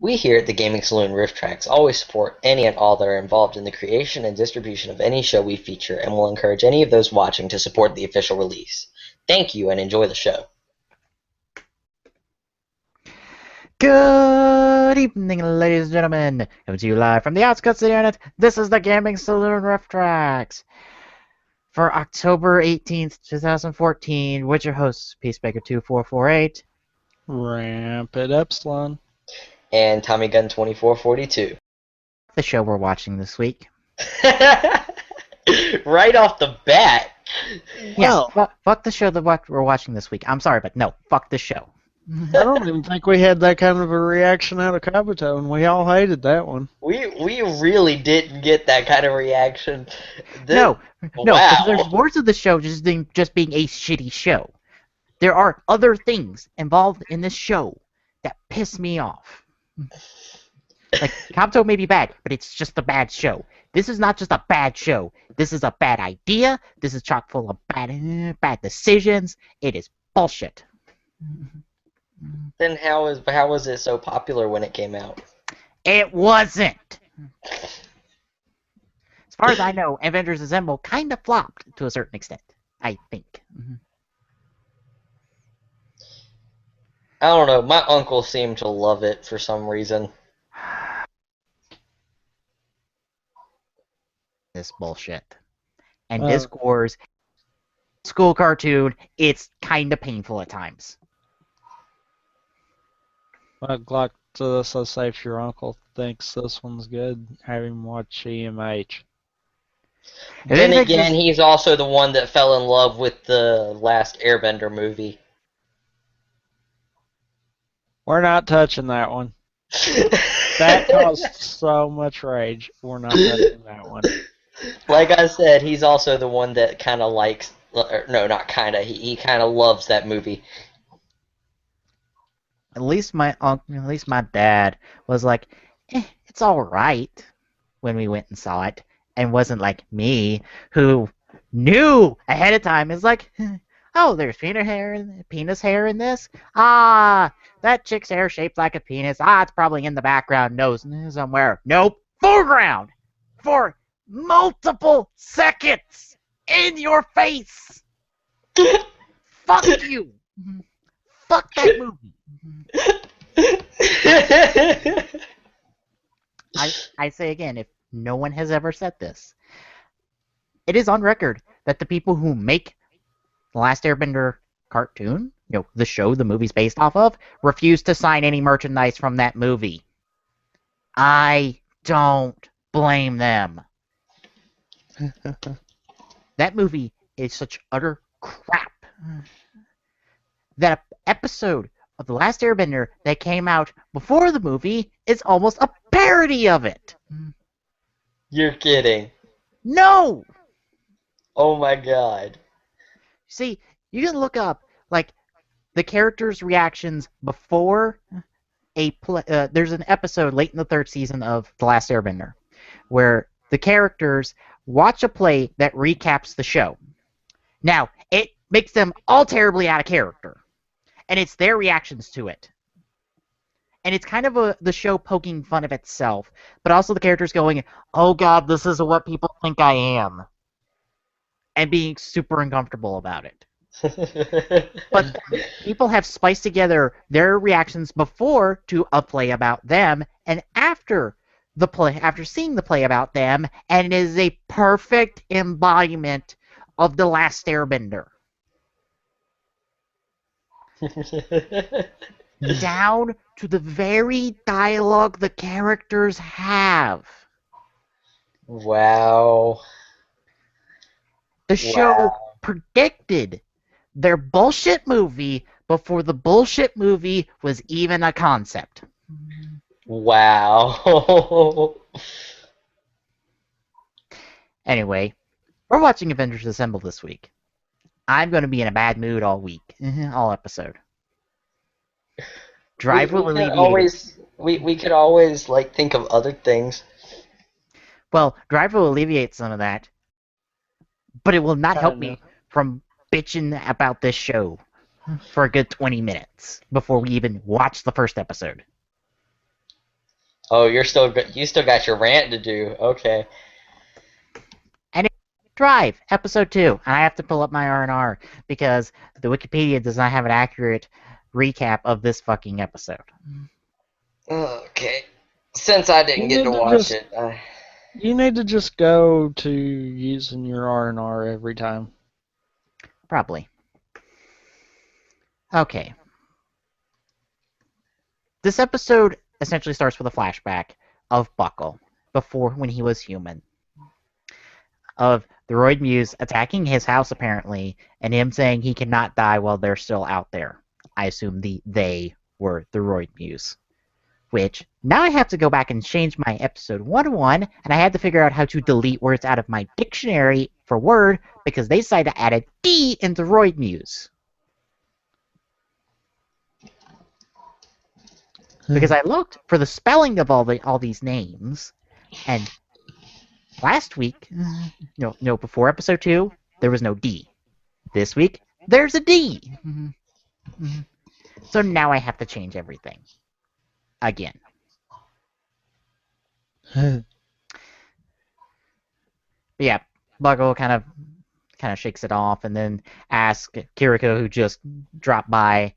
We here at the Gaming Saloon Riff Tracks always support any and all that are involved in the creation and distribution of any show we feature and will encourage any of those watching to support the official release. Thank you and enjoy the show. Good evening, ladies and gentlemen. Coming to you live from the outskirts of the internet, this is the Gaming Saloon Riff Tracks. For October 18th, 2014, with your hosts, Peacemaker2448. Ramp it up, Slon. And Tommy Gun 2442. The show we're watching this week. Right off the bat. Yeah, fuck the show that we're watching this week. I'm sorry, but no, fuck the show. I don't even think we had that kind of a reaction out of Kabuto, and we all hated that one. We really didn't get that kind of reaction. No, wow. There's words of the show just being a shitty show. There are other things involved in this show that piss me off. Like, Kabuto may be bad, but it's just a bad show. This is not just a bad show. This is a bad idea. This is chock full of bad decisions. It is bullshit. Then how was it so popular when it came out? It wasn't. As far as I know, Avengers Assemble kind of flopped to a certain extent, I think. I don't know. My uncle seemed to love it for some reason. This bullshit. And Discord's school cartoon, it's kind of painful at times. I'd like to say if your uncle thinks this one's good, have him watch EMH. Then again, he's also the one that fell in love with the last Airbender movie. We're not touching that one. That caused so much rage. We're not touching that one. Like I said, he's also the one that kind of likes... No, not kind of. He kind of loves that movie. At least my dad was like, it's all right when we went and saw it, and wasn't like me, who knew ahead of time. Is like, oh, there's penis hair in this. Ah, that chick's hair shaped like a penis. Ah, it's probably in the background, nose somewhere. Nope, foreground for multiple seconds in your face. Fuck you. Fuck that movie. I say again, if no one has ever said this, it is on record that the people who make The Last Airbender cartoon, the show the movie's based off of, refuse to sign any merchandise from that movie. I don't blame them. That movie is such utter crap that an episode of The Last Airbender that came out before the movie is almost a parody of it. You're kidding. No! Oh my god. See, you can look up, like, the characters' reactions before a play. There's an episode late in the third season of The Last Airbender where the characters watch a play that recaps the show. Now, it makes them all terribly out of character. And it's their reactions to it. And it's kind of the show poking fun of itself, but also the characters going, oh god, this is what people think I am. And being super uncomfortable about it. But people have spliced together their reactions before to a play about them, and after seeing the play about them, and it is a perfect embodiment of The Last Airbender. Down to the very dialogue the characters have. Wow. The show predicted their bullshit movie before the bullshit movie was even a concept. Wow. Anyway, we're watching Avengers Assemble this week. I'm going to be in a bad mood all week, all episode. Drive will alleviate. We could always like think of other things. Well, Drive will alleviate some of that, but it will not help me from bitching about this show for a good 20 minutes before we even watch the first episode. Oh, you still got your rant to do. Okay. Drive, episode 2. And I have to pull up my R&R because the Wikipedia does not have an accurate recap of this fucking episode. Okay. Since I You didn't get need to to watch just it, you need to just go to using your R&R every time. Probably. Okay. This episode essentially starts with a flashback of Buckle, before when he was human. Of the Roid Muse attacking his house apparently, and him saying he cannot die while they're still out there. I assume they were the Roid Muse. Which, now I have to go back and change my episode 1-1, and I had to figure out how to delete words out of my dictionary for word, because they decided to add a D into Roid Muse. Because I looked for the spelling of all these names, and last week, before episode 2, there was no D. This week, there's a D. So now I have to change everything. Again. But yeah, Buckle kind of shakes it off and then asks Kiriko, who just dropped by,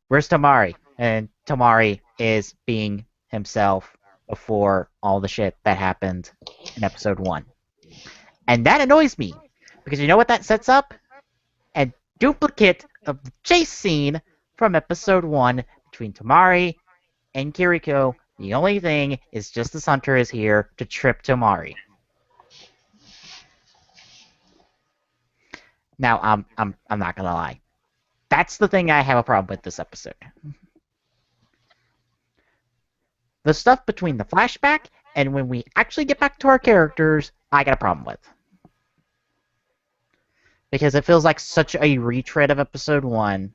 where's Tamari? And Tamari is being himself before all the shit that happened in episode 1. And that annoys me, because you know what that sets up? A duplicate of the chase scene from episode 1 between Tamari and Kiriko. The only thing is Justice Hunter is here to trip Tamari. Now, I'm not gonna lie. That's the thing I have a problem with this episode. The stuff between the flashback and when we actually get back to our characters, I got a problem with. Because it feels like such a retread of episode 1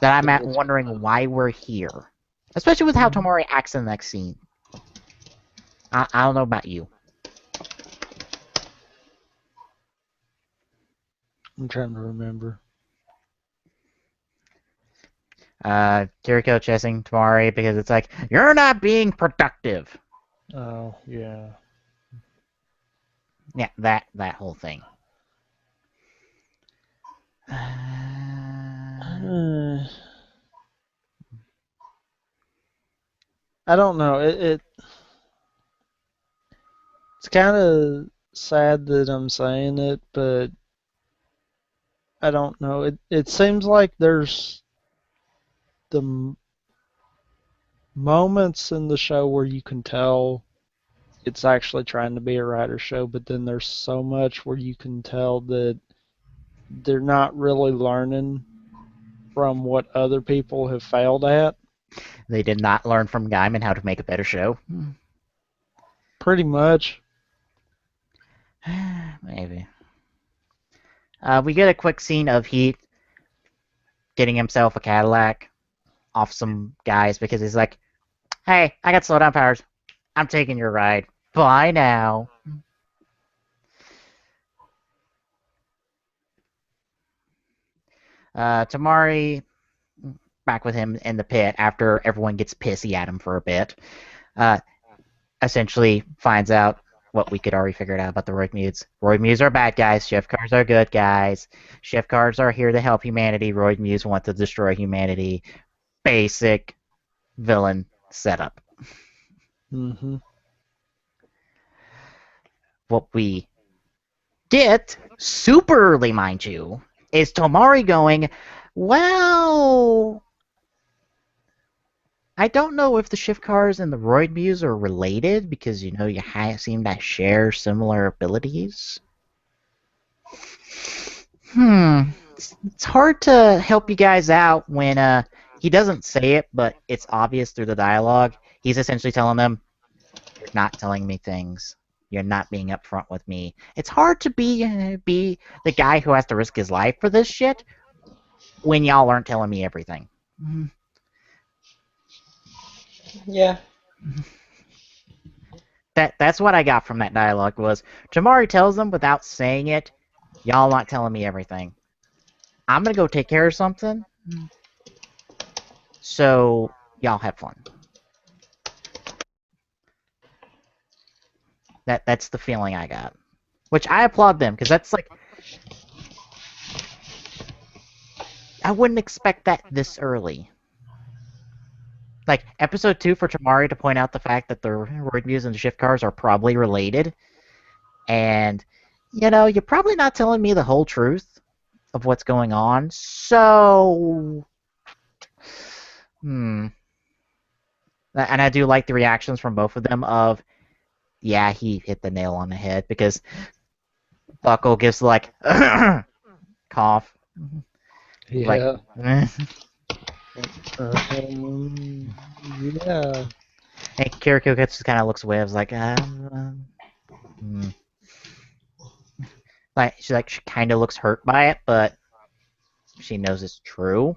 that I'm wondering why we're here. Especially with how Tamari acts in the next scene. I don't know about you. I'm trying to remember. Kiriko chasing Tamari because it's like, you're not being productive. Oh, yeah. Yeah, that whole thing. I don't know. It's kind of sad that I'm saying it, but I don't know. It seems like there's the moments in the show where you can tell it's actually trying to be a writer show, but then there's so much where you can tell that they're not really learning from what other people have failed at. They did not learn from Gaiman how to make a better show. Pretty much. Maybe. We get a quick scene of Heat getting himself a Cadillac off some guys because he's like, hey, I got slowdown powers. I'm taking your ride. Bye now. Tamari, back with him in the pit after everyone gets pissy at him for a bit, essentially finds out what we could already figure out about the Roid Mutes. Roid Mutes are bad guys. Shift cars are good guys. Shift cars are here to help humanity. Roid Mutes want to destroy humanity. Basic villain setup. Mm-hmm. What we get, super early, mind you, is Tomari going, well, I don't know if the shift cars and the Roid Muse are related because, you seem to share similar abilities. It's hard to help you guys out when he doesn't say it, but it's obvious through the dialogue. He's essentially telling them, you're not telling me things. You're not being upfront with me. It's hard to be the guy who has to risk his life for this shit when y'all aren't telling me everything. Yeah. That's what I got from that dialogue was Tamari tells them without saying it, y'all not telling me everything. I'm gonna go take care of something. So y'all have fun. That's the feeling I got. Which I applaud them, because that's like... I wouldn't expect that this early. Like, episode 2 for Tamari to point out the fact that the roid views and the shift cars are probably related. And, you're probably not telling me the whole truth of what's going on. So... And I do like the reactions from both of them of, yeah, he hit the nail on the head, because Buckle gives like cough. Like, Yeah. Yeah. and Kiriko just kind of looks away. I was like, like she kind of looks hurt by it, but she knows it's true.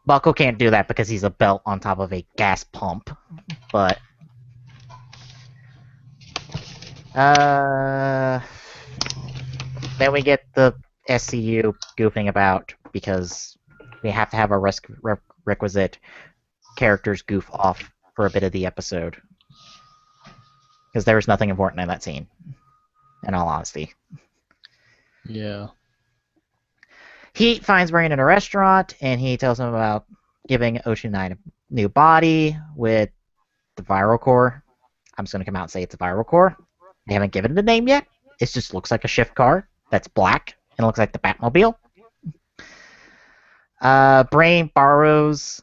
Buckle can't do that because he's a belt on top of a gas pump. But then we get the SCU goofing about because we have to have our requisite characters goof off for a bit of the episode. Because there was nothing important in that scene, in all honesty. Yeah. He finds Brain in a restaurant, and he tells him about giving Ocean Knight a new body with the viral core. I'm just going to come out and say it's a viral core. They haven't given it a name yet. It just looks like a shift car that's black, and it looks like the Batmobile. Brain borrows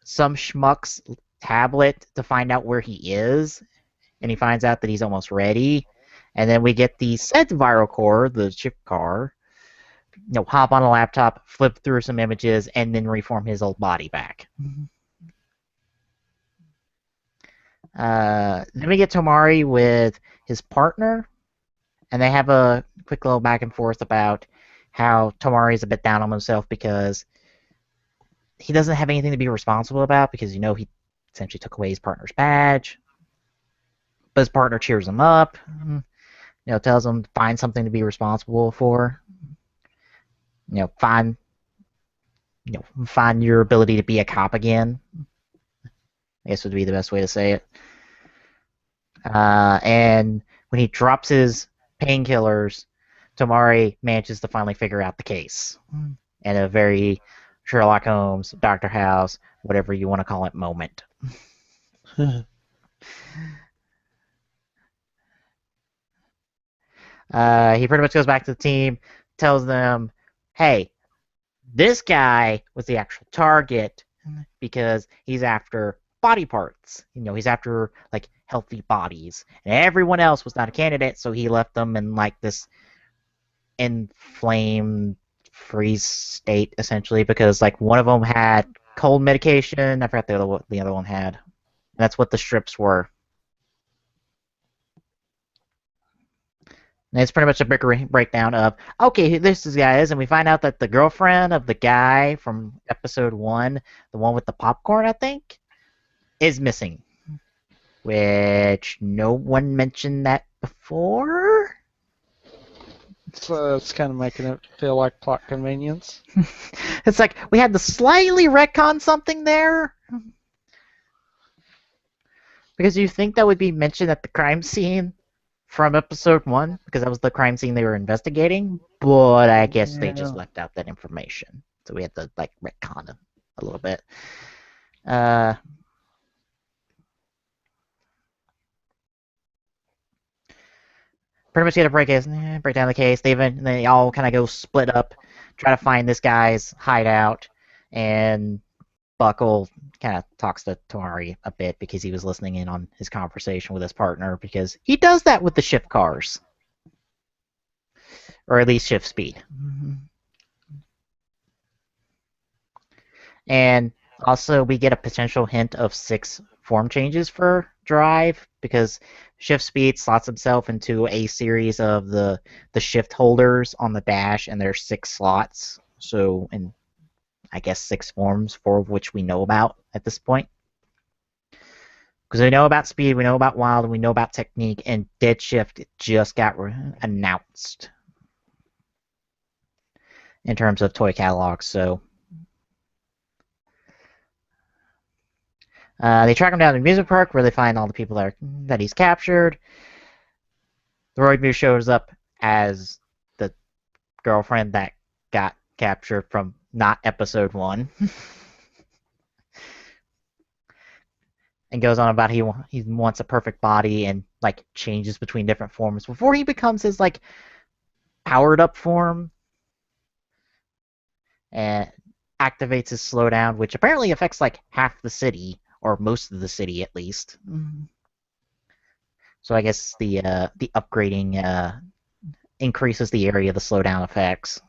some schmuck's tablet to find out where he is, and he finds out that he's almost ready. And then we get the said viral core, the shift car, hop on a laptop, flip through some images, and then reform his old body back. Then we get Tomari with his partner, and they have a quick little back and forth about how Tomari is a bit down on himself because he doesn't have anything to be responsible about because, he essentially took away his partner's badge. But his partner cheers him up, tells him to find something to be responsible for. Find your ability to be a cop again, I guess would be the best way to say it. And when he drops his painkillers, Tomari manages to finally figure out the case. In a very Sherlock Holmes, Dr. House, whatever you want to call it, moment. He pretty much goes back to the team, tells them, hey, this guy was the actual target because he's after body parts. He's after like healthy bodies. And everyone else was not a candidate, so he left them in like this inflamed freeze state essentially because like one of them had cold medication. I forgot what the other one had. And that's what the strips were. And it's pretty much a big breakdown of, okay, who this guy is, and we find out that the girlfriend of the guy from episode 1, the one with the popcorn, I think, is missing. Which no one mentioned that before. So it's kind of making it feel like plot convenience. It's like we had to slightly retcon something there. Because you think that would be mentioned at the crime scene from episode 1, because that was the crime scene they were investigating, but I guess they just left out that information. So we had to like retcon it a little bit. Pretty much get to break down the case. They all kind of go split up, try to find this guy's hideout, and Buckle kind of talks to Tomari a bit because he was listening in on his conversation with his partner because he does that with the shift cars. Or at least shift speed. And also we get a potential hint of 6 form changes for Drive because shift speed slots himself into a series of the shift holders on the dash, and there's 6 slots. So, in I guess 6 forms, 4 of which we know about at this point. Because we know about speed, we know about wild, and we know about technique, and dead shift just got announced in terms of toy catalogs. So They track him down to the amusement park where they find all the people that he's captured. The Roid Muse shows up as the girlfriend that got captured from not episode 1. And goes on about he wants a perfect body and like changes between different forms before he becomes his like powered up form and activates his slowdown, which apparently affects like half the city or most of the city at least. So I guess the upgrading increases the area the slowdown affects.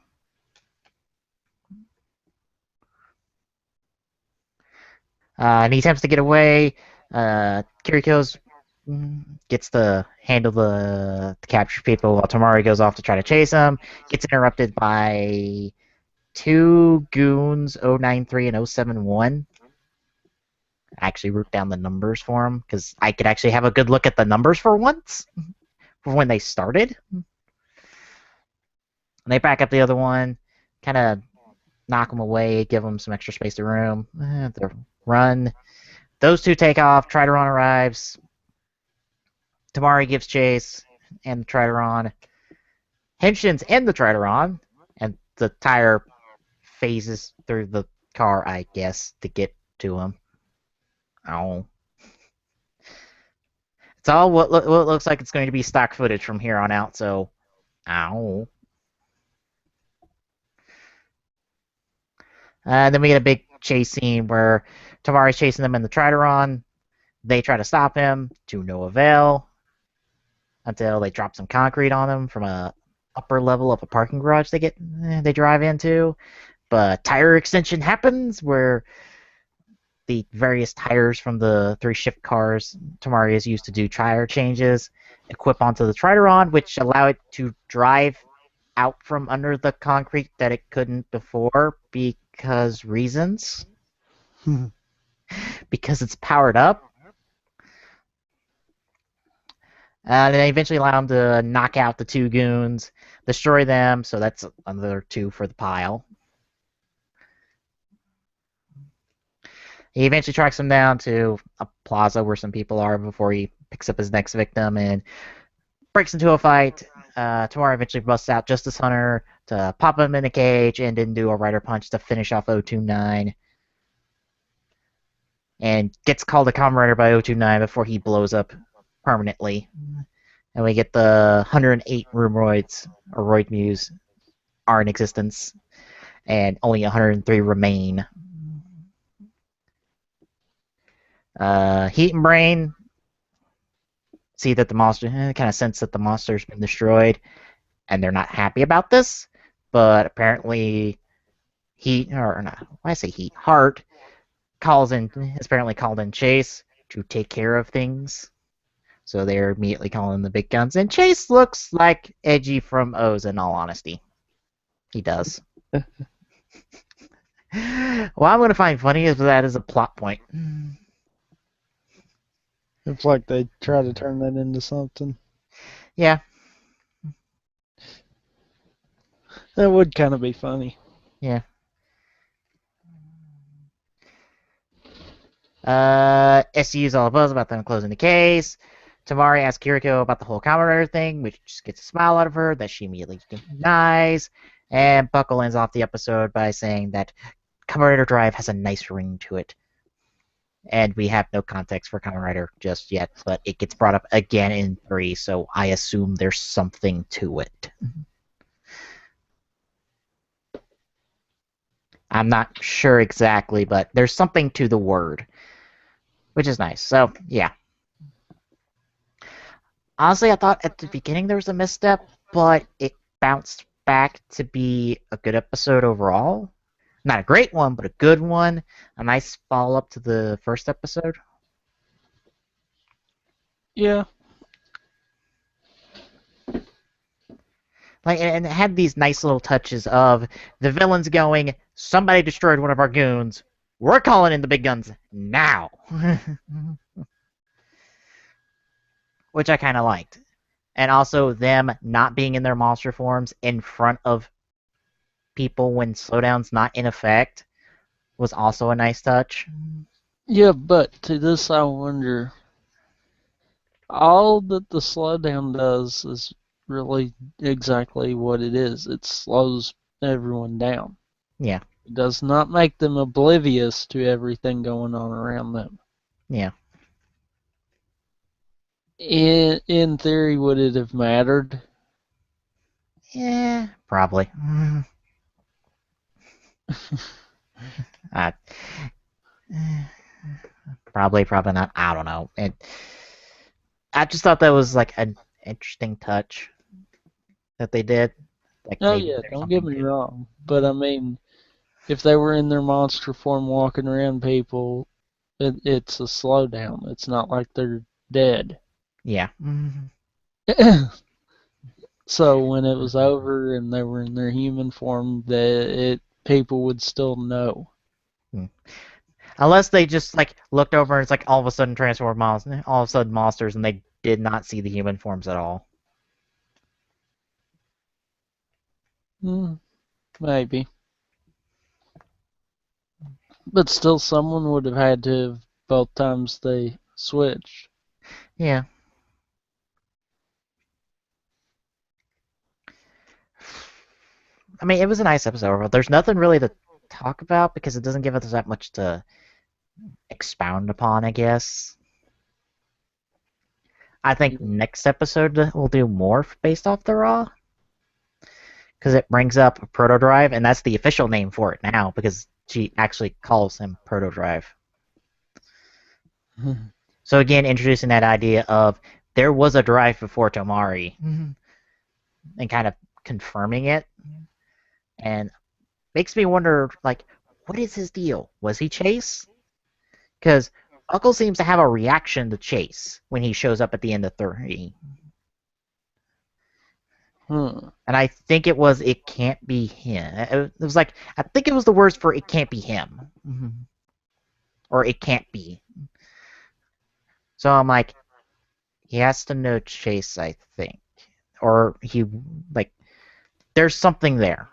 And he attempts to get away. Kiriko's gets to handle the captured people while Tamari goes off to try to chase him. Gets interrupted by 2 goons, 093 and 071. I actually wrote down the numbers for them because I could actually have a good look at the numbers for once for when they started. And they back up the other one, kind of knock them away, give them some extra space to room. They run. Those 2 take off. Trideron arrives. Tamari gives chase, and the Trideron henshins in the Trideron, and the tire phases through the car, I guess, to get to him. Oh. It's all what looks like it's going to be stock footage from here on out, so... Ow. Then we get a big chase scene where Tamari's chasing them in the Trideron. They try to stop him, to no avail, until they drop some concrete on him from a upper level of a parking garage they drive into. But tire extension happens where the various tires from the 3 shift cars Tamari has used to do tire changes equip onto the Trideron, which allow it to drive out from under the concrete that it couldn't before because reasons. Because it's powered up. And they eventually allow him to knock out the 2 goons, destroy them, so that's another 2 for the pile. He eventually tracks them down to a plaza where some people are before he picks up his next victim and breaks into a fight. Tamara eventually busts out Justice Hunter to pop him in a cage and then do a Rider Punch to finish off 029. And gets called a Kamen Rider by 029 before he blows up permanently. And we get the 108 Roid or Roid Muse are in existence, and only 103 remain. Heat and Brain see that the monster kind of sense that the monster's been destroyed, and they're not happy about this. But apparently, Heart is apparently called in Chase to take care of things. So they're immediately calling the big guns. And Chase looks like Edgy from O's, in all honesty. He does. What I'm going to find funny is that is a plot point. It's like they try to turn that into something. Yeah. That would kind of be funny. Yeah. SCU's all buzz about them closing the case. Tamari asks Kiriko about the whole Kamen Rider thing, which just gets a smile out of her that she immediately denies. And Buckle ends off the episode by saying that Kamen Rider Drive has a nice ring to it. And we have no context for Kamen Rider just yet, but it gets brought up again in 3, so I assume there's something to it. I'm not sure exactly, but there's something to the word, which is nice. So, yeah. Honestly, I thought at the beginning there was a misstep, but it bounced back to be a good episode overall. Not a great one, but a good one. A nice follow-up to the first episode. Yeah. And it had these nice little touches of the villains going, somebody destroyed one of our goons. We're calling in the big guns now. Which I kind of liked. And also them not being in their monster forms in front of people when slowdown's not in effect was also a nice touch. Yeah, but to this I wonder, all that the slowdown does is really exactly what it is. It slows everyone down. Yeah. It does not make them oblivious to everything going on around them. Yeah. In theory, would it have mattered? Yeah. Probably. Uh, probably not. I don't know. I just thought that was like an interesting touch that they did. Like Oh maybe yeah, there's don't get something me to. wrong, but I mean, if they were in their monster form walking around people, it's a slowdown. It's not like they're dead. Yeah. So when it was over and they were in their human form, people would still know. Unless they just like looked over and it's like all of a sudden transformed monsters, all of a sudden monsters, and they did not see the human forms at all. Maybe, but still, someone would have had to have both times they switched. Yeah. I mean, it was a nice episode, but there's nothing really to talk about because it doesn't give us that much to expound upon, I guess. I think next episode we'll do more based off the Raw because it brings up Proto Drive, and that's the official name for it now because she actually calls him Proto Drive. So again, introducing that idea of there was a drive before Tomari, and kind of confirming it, and makes me wonder, like, what is his deal? Was he Chase? Because Uncle seems to have a reaction to Chase when he shows up at the end of 3. Hmm. And I think it can't be him. It was like, I think it was the words for it can't be him. Or it can't be. So I'm like, he has to know Chase, I think. Or he, like, there's something there.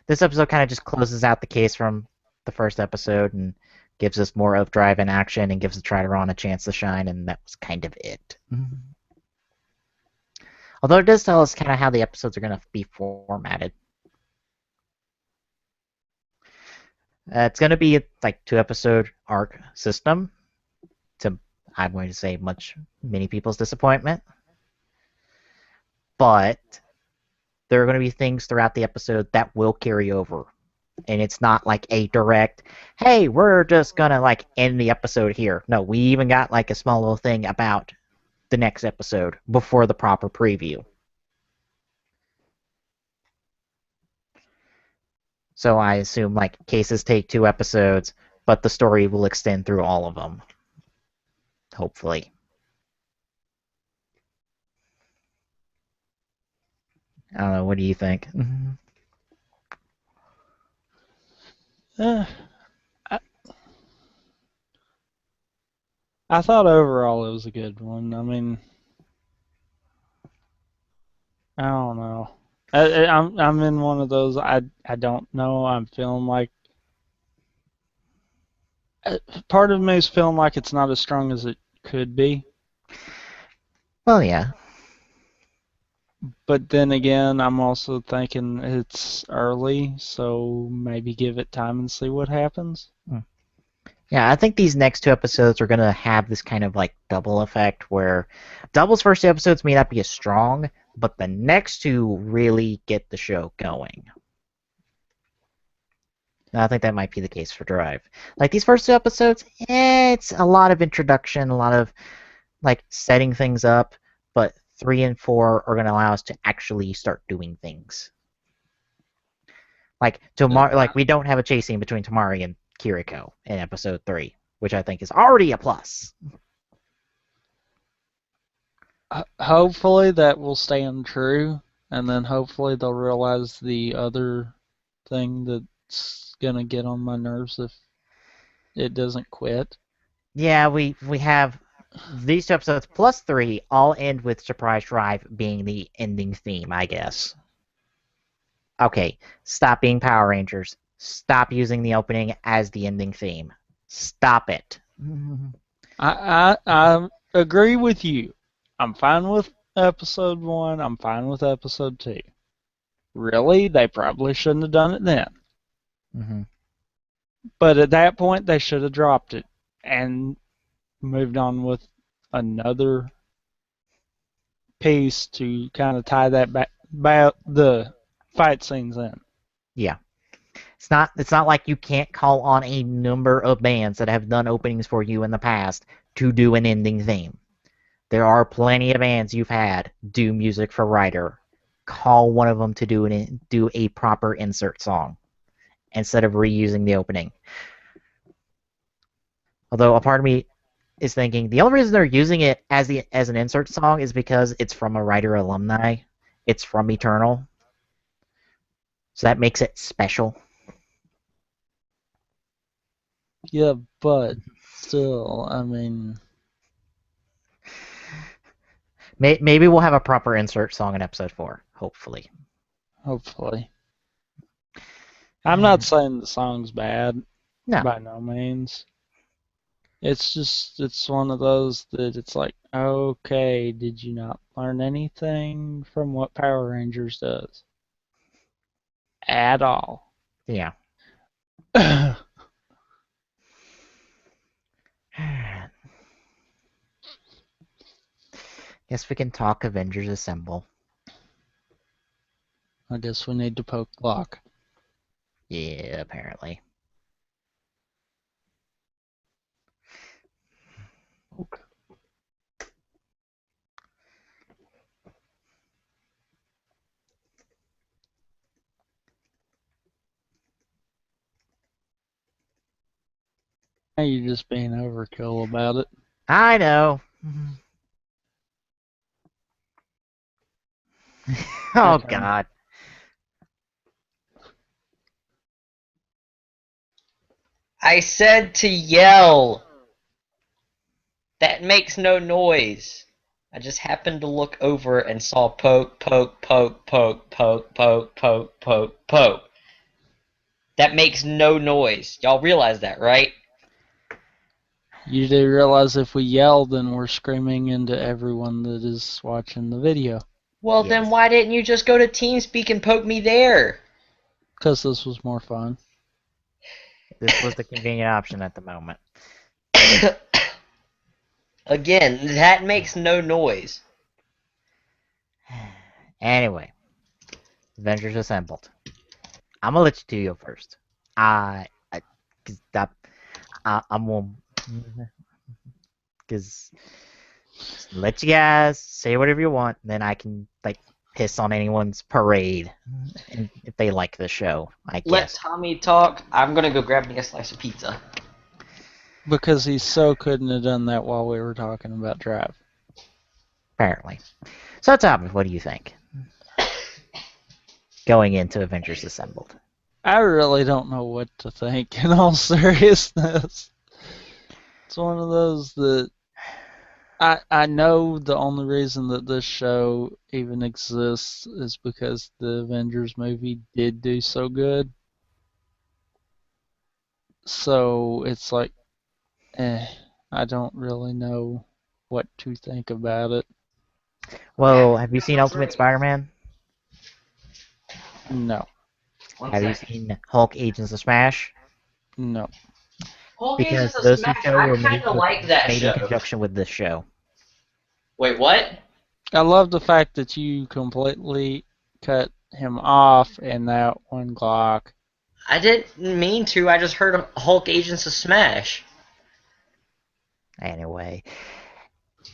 This episode kind of just closes out the case from the first episode and gives us more of Drive in action and gives the Trideron a chance to shine, and that was kind of it. Although it does tell us kind of how the episodes are going to be formatted. It's going to be like 2-episode arc system. To I'm going to say many people's disappointment, but there are going to be things throughout the episode that will carry over, and it's not like a direct, hey, we're just gonna like end the episode here. No, we even got like a small little thing about the next episode before the proper preview. So I assume like cases take 2 episodes, but the story will extend through all of them. Hopefully. I don't know. What do you think? I, I thought overall it was a good one. I mean, I don't know. I'm in one of those. I don't know. I'm feeling like part of me is feeling like it's not as strong as it could be. Well, yeah. But then again, I'm also thinking it's early, so maybe give it time and see what happens. Yeah, I think these next 2 episodes are going to have this kind of like double effect where Double's first 2 episodes may not be as strong, but the next 2 really get the show going. And I think that might be the case for Drive. Like these first 2 episodes, it's a lot of introduction, a lot of like setting things up, but 3 and 4 are going to allow us to actually start doing things. Like like we don't have a chase scene between Tamari and Kiriko in episode 3, which I think is already a plus. Hopefully that will stand true, and then hopefully they'll realize the other thing that's gonna get on my nerves if it doesn't quit. Yeah, we have these 2 episodes plus 3 all end with Surprise Drive being the ending theme, I guess. Okay, stop being Power Rangers. Stop using the opening as the ending theme. Stop it. I agree with you. I'm fine with episode 1. I'm fine with episode 2. Really, they probably shouldn't have done it then. Mm-hmm. But at that point, they should have dropped it and moved on with another piece to kind of tie that back the fight scenes in. Yeah. It's not like you can't call on a number of bands that have done openings for you in the past to do an ending theme. There are plenty of bands you've had do music for Rider. Call one of them to do a proper insert song instead of reusing the opening. Although a part of me is thinking the only reason they're using it as an insert song is because it's from a Rider alumni. It's from Eternal. So that makes it special. Yeah, but still, I mean, Maybe we'll have a proper insert song in episode 4, hopefully. hopefully. I'm not saying the song's bad. No. By no means. It's just, it's one of those that it's like, okay, did you not learn anything from what Power Rangers does? At all. Yeah. Guess we can talk Avengers Assemble. I guess we need to poke Glock. Yeah, apparently. Okay. Now you're just being overkill about it. I know. Oh, Okay. God. I said to yell. That makes no noise. I just happened to look over and saw poke, poke, poke, poke, poke, poke, poke, poke, poke. That makes no noise. Y'all realize that, right? You do realize if we yell, then we're screaming into everyone that is watching the video. Well, then why didn't you just go to TeamSpeak and poke me there? Because this was more fun. This was the convenient option at the moment. Again, that makes no noise. Anyway, Avengers Assembled. I'm gonna let you go first. I'm because let you guys say whatever you want, then I can piss on anyone's parade if they like the show. I Let guess. Tommy talk. I'm gonna go grab me a slice of pizza. Because he so couldn't have done that while we were talking about Drive. Apparently. So, Tommy, what do you think? Going into Avengers Assembled. I really don't know what to think, in all seriousness. It's one of those that I know the only reason that this show even exists is because the Avengers movie did do so good. So it's like, I don't really know what to think about it. Well, have you seen Ultimate Spider-Man? No. Have you seen Hulk Agents of Smash? No. Because those two shows were made in conjunction with this show. Wait, what? I love the fact that you completely cut him off in that one Glock. I didn't mean to. I just heard Hulk Agents of Smash. Anyway,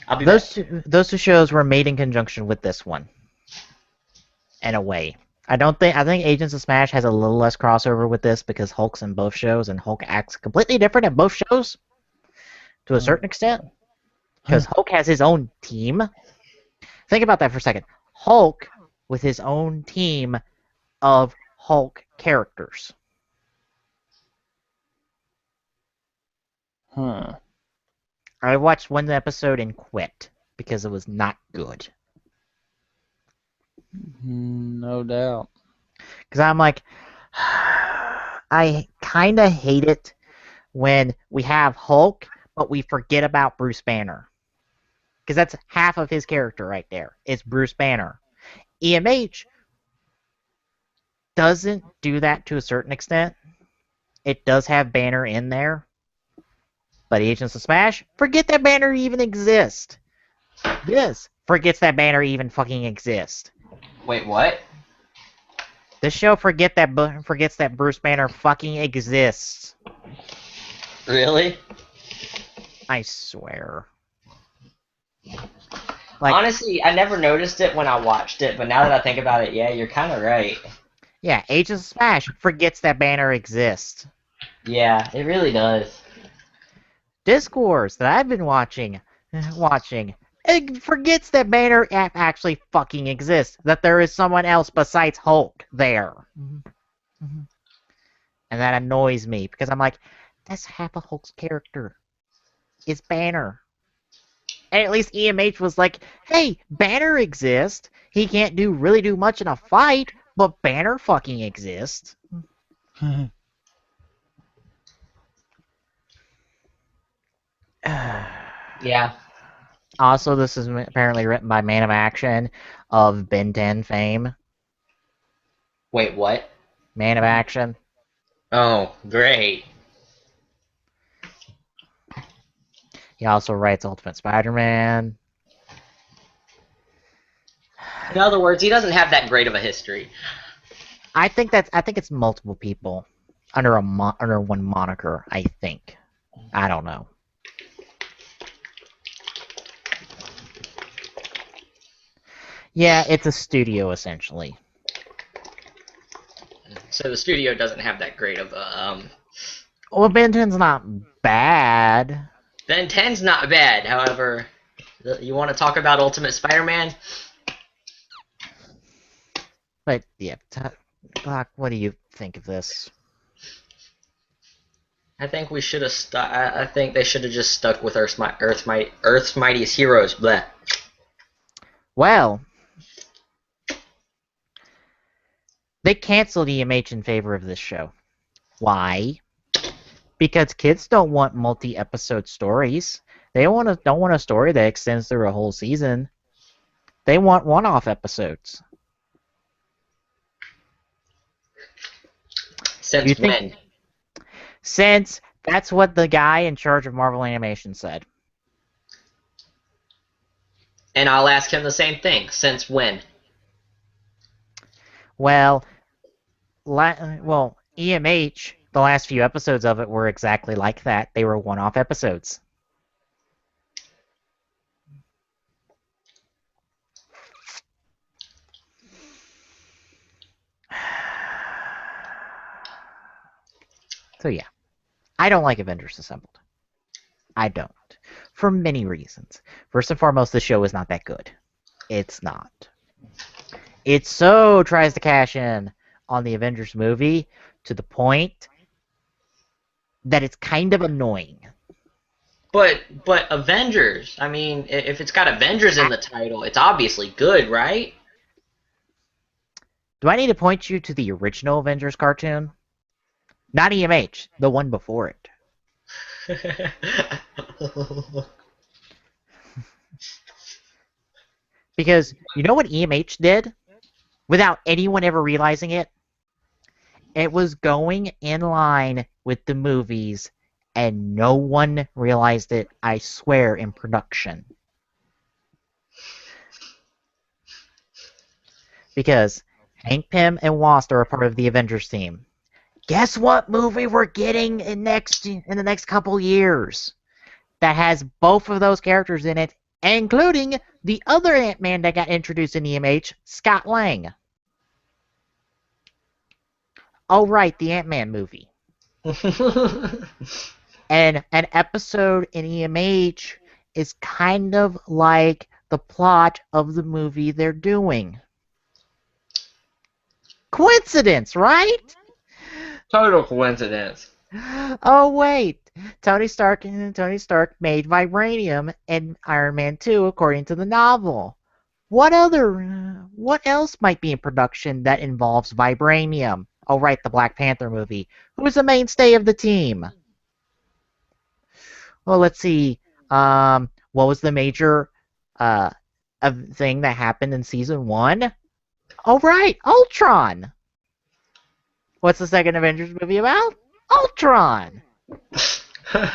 I'll be those back. two shows were made in conjunction with this one. In a way. I think Agents of Smash has a little less crossover with this because Hulk's in both shows and Hulk acts completely different in both shows to a certain extent. Because Hulk has his own team. Think about that for a second. Hulk with his own team of Hulk characters. Huh. I watched one episode and quit because it was not good. No doubt. Because I'm like, I kind of hate it when we have Hulk, but we forget about Bruce Banner. Because that's half of his character right there. It's Bruce Banner. EMH doesn't do that to a certain extent. It does have Banner in there. But Agents of Smash, forget that Banner even exists. This forgets that Banner even fucking exists. Wait, what? This show forgets that Bruce Banner fucking exists. Really? I swear. Honestly, I never noticed it when I watched it, but now that I think about it, yeah, you're kind of right. Yeah, Agents of Smash forgets that Banner exists. Yeah, it really does. Disc Wars that I've been watching, it forgets that Banner actually fucking exists. That there is someone else besides Hulk there. And that annoys me, because I'm like, that's half of Hulk's character. It's Banner. And at least EMH was like, hey, Banner exists. He can't really do much in a fight, but Banner fucking exists. Yeah. Also, this is apparently written by Man of Action of Ben 10 fame. Wait, what? Man of Action. Oh, great. He also writes Ultimate Spider-Man. In other words, he doesn't have that great of a history. I think it's multiple people under one moniker. I think. I don't know. Yeah, it's a studio essentially. So the studio doesn't have that great of a. Well, Ben 10's not bad. Ben 10's not bad. However, you want to talk about Ultimate Spider-Man? But yeah, Doc, what do you think of this? I think we should have I think they should have just stuck with Earth's Mightiest Heroes. Bleh. Well, they canceled EMH in favor of this show. Why? Because kids don't want multi-episode stories. They don't want a story that extends through a whole season. They want one-off episodes. Since when? Since that's what the guy in charge of Marvel Animation said. And I'll ask him the same thing. Since when? Well, EMH, the last few episodes of it were exactly like that. They were one-off episodes. So yeah, I don't like Avengers Assembled. I don't. For many reasons. First and foremost, the show is not that good. It's not. It so tries to cash in on the Avengers movie to the point that it's kind of annoying. But Avengers, I mean, if it's got Avengers in the title, it's obviously good, right? Do I need to point you to the original Avengers cartoon? Not EMH, the one before it. Because you know what EMH did? Without anyone ever realizing it? It was going in line with the movies, and no one realized it, I swear, in production. Because Hank Pym and Wasp are a part of the Avengers team. Guess what movie we're getting in the next couple years that has both of those characters in it, including the other Ant-Man that got introduced in EMH, Scott Lang. Oh, right, the Ant-Man movie. And an episode in EMH is kind of like the plot of the movie they're doing. Coincidence, right? Total coincidence. Oh, wait. Tony Stark made vibranium in Iron Man 2 according to the novel. What else might be in production that involves vibranium? Oh, right, the Black Panther movie. Who's the mainstay of the team? Well, let's see. What was the major thing that happened in season 1? Oh, right, Ultron. What's the second Avengers movie about? Ultron. Like,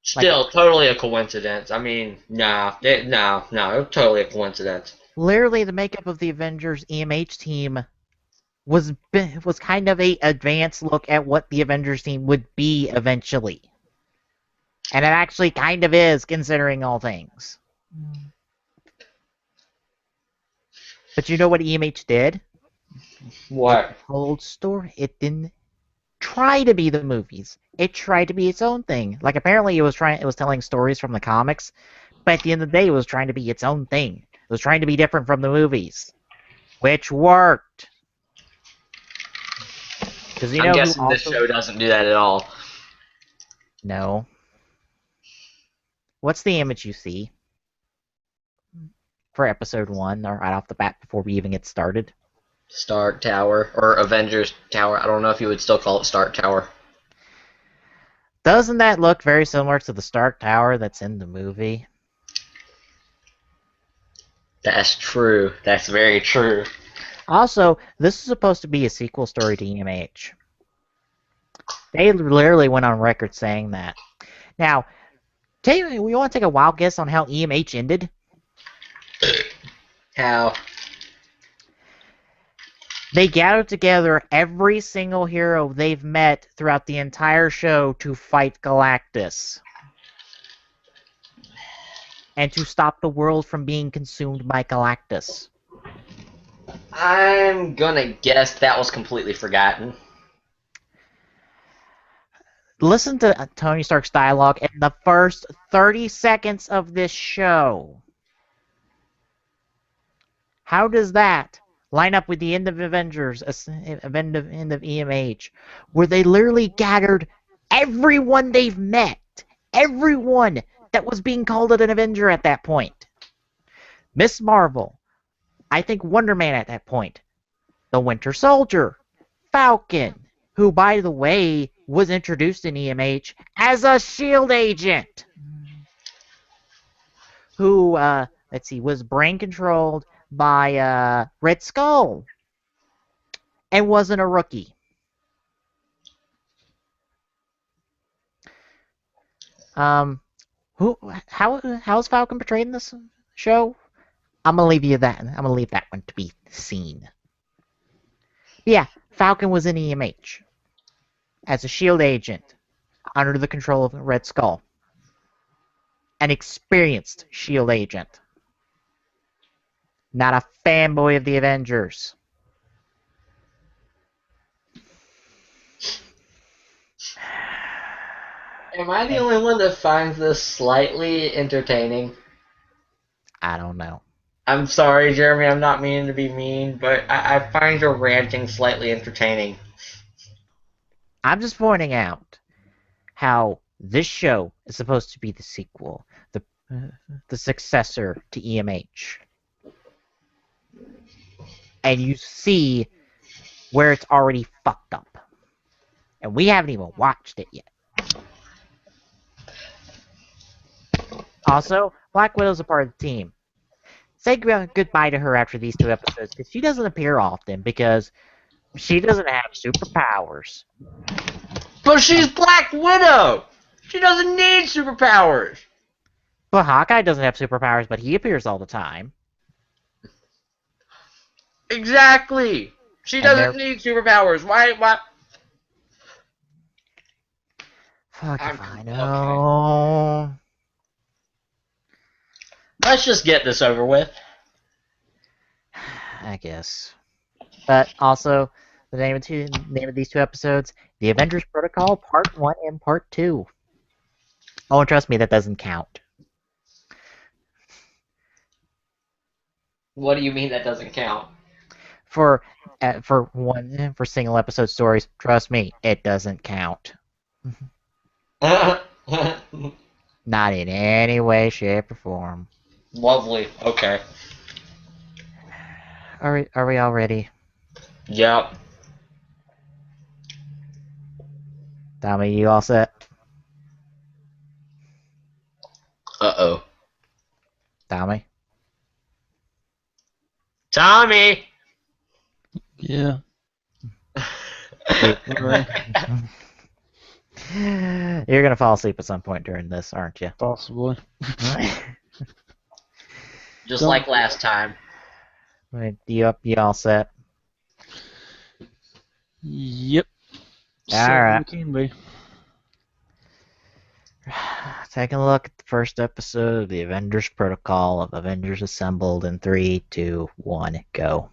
Still, totally a coincidence. I mean, no, totally a coincidence. literally, the makeup of the Avengers EMH team was kind of a advanced look at what the Avengers team would be eventually. And it actually kind of is, considering all things. But you know what EMH did? What? It told story. It didn't try to be the movies. It tried to be its own thing. Like, apparently it was telling stories from the comics, but at the end of the day it was trying to be its own thing. It was trying to be different from the movies, which worked. Because I'm guessing this show doesn't do that at all. No. What's the image you see for episode 1, or right off the bat before we even get started? Stark Tower, or Avengers Tower. I don't know if you would still call it Stark Tower. Doesn't that look very similar to the Stark Tower that's in the movie? That's true. That's very true. Also, this is supposed to be a sequel story to EMH. They literally went on record saying that. Now, we want to take a wild guess on how EMH ended? How? They gathered together every single hero they've met throughout the entire show to fight Galactus. And to stop the world from being consumed by Galactus. I'm gonna guess that was completely forgotten. Listen to Tony Stark's dialogue in the first 30 seconds of this show. How does that line up with the end of Avengers, end of EMH, where they literally gathered everyone they've met, everyone that was being called an Avenger at that point. Miss Marvel, I think Wonder Man at that point, the Winter Soldier, Falcon, who, by the way, was introduced in EMH as a S.H.I.E.L.D. agent, who, let's see, was brain-controlled by Red Skull, and wasn't a rookie. How's Falcon portrayed in this show? I'm gonna leave that one to be seen. But yeah, Falcon was in EMH as a S.H.I.E.L.D. agent under the control of Red Skull. An experienced S.H.I.E.L.D. agent. Not a fanboy of the Avengers. Am I the only one that finds this slightly entertaining? I don't know. I'm sorry, Jeremy, I'm not meaning to be mean, but I find your ranting slightly entertaining. I'm just pointing out how this show is supposed to be the sequel, the successor to EMH. And you see where it's already fucked up. And we haven't even watched it yet. Also, Black Widow's a part of the team. Say goodbye to her after these 2 episodes, because she doesn't appear often, because she doesn't have superpowers. But she's Black Widow! She doesn't need superpowers! But Hawkeye doesn't have superpowers, but he appears all the time. Exactly! She doesn't need superpowers. Why? Fuck if I know. Okay. Let's just get this over with. I guess. But also, the name of these 2 episodes, The Avengers Protocol, Part 1 and Part 2. Oh, and trust me, that doesn't count. What do you mean that doesn't count? For single episode stories, trust me, it doesn't count. Not in any way, shape, or form. Lovely. Okay. Are we all ready? Yep. Tommy, you all set? Uh-oh. Tommy? Tommy! Yeah. You- Sorry. You're gonna fall asleep at some point during this, aren't you? Possibly. Just Don't- like last time. Right, you all set? Yep. All So right. we can be. Taking a look at the first episode of the Avengers Protocol of Avengers Assembled in 3, 2, 1, go.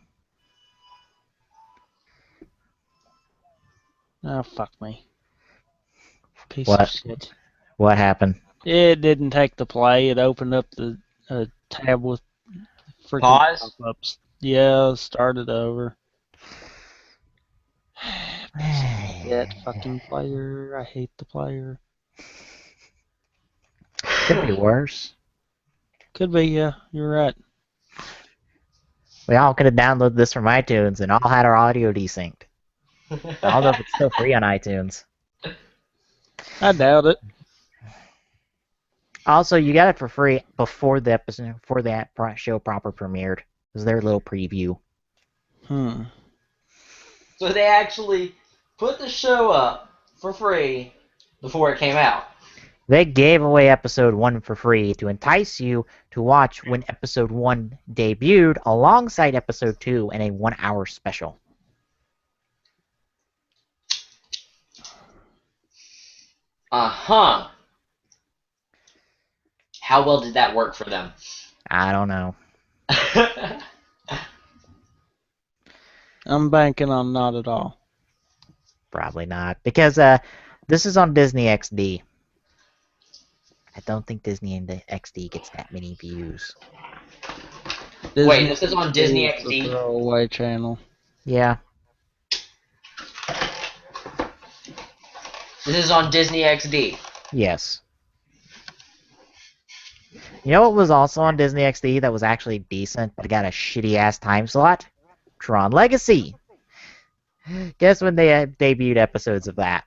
Oh, fuck me. Piece of What? shit. What happened? It didn't take the play. It opened up the tab with freaking Pause? pop-ups. Yeah, started over. Piece of shit. Fucking player. I hate the player. Could be worse. Could be, yeah. You're right. We all could have downloaded this from iTunes and all had our audio desynced. I don't know if it's still free on iTunes. I doubt it. Also, you got it for free before the episode, before that show proper premiered. It was their little preview. So they actually put the show up for free before it came out. They gave away episode 1 for free to entice you to watch when episode 1 debuted alongside episode 2 in a 1-hour special. Uh-huh. How well did that work for them? I don't know. I'm banking on not at all. Probably not. Because this is on Disney XD. I don't think Disney XD gets that many views. Wait, this is on Disney is XD? a throwaway channel. Yeah. This is on Disney XD. Yes. You know what was also on Disney XD that was actually decent, but got a shitty-ass time slot? Tron Legacy. Guess when they debuted episodes of that?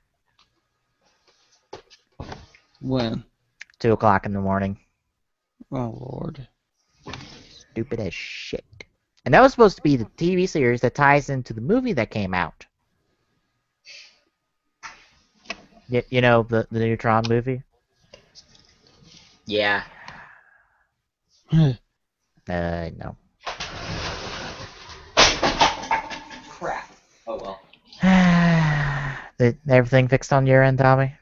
When? 2 o'clock in the morning. Oh, Lord. Stupid as shit. And that was supposed to be the TV series that ties into the movie that came out. You know, the new Tron movie? Yeah. No. Crap. Oh well. Everything fixed on your end, Tommy?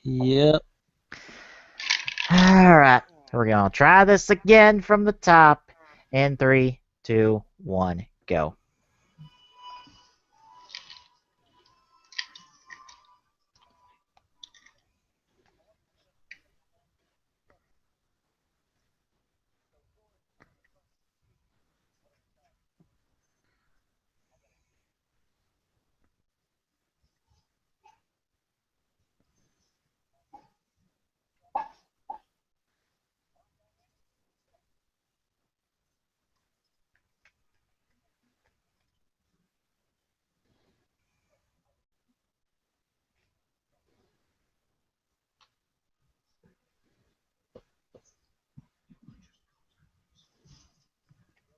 Yep. Alright. We're gonna try this again from the top. In 3, 2, 1, go.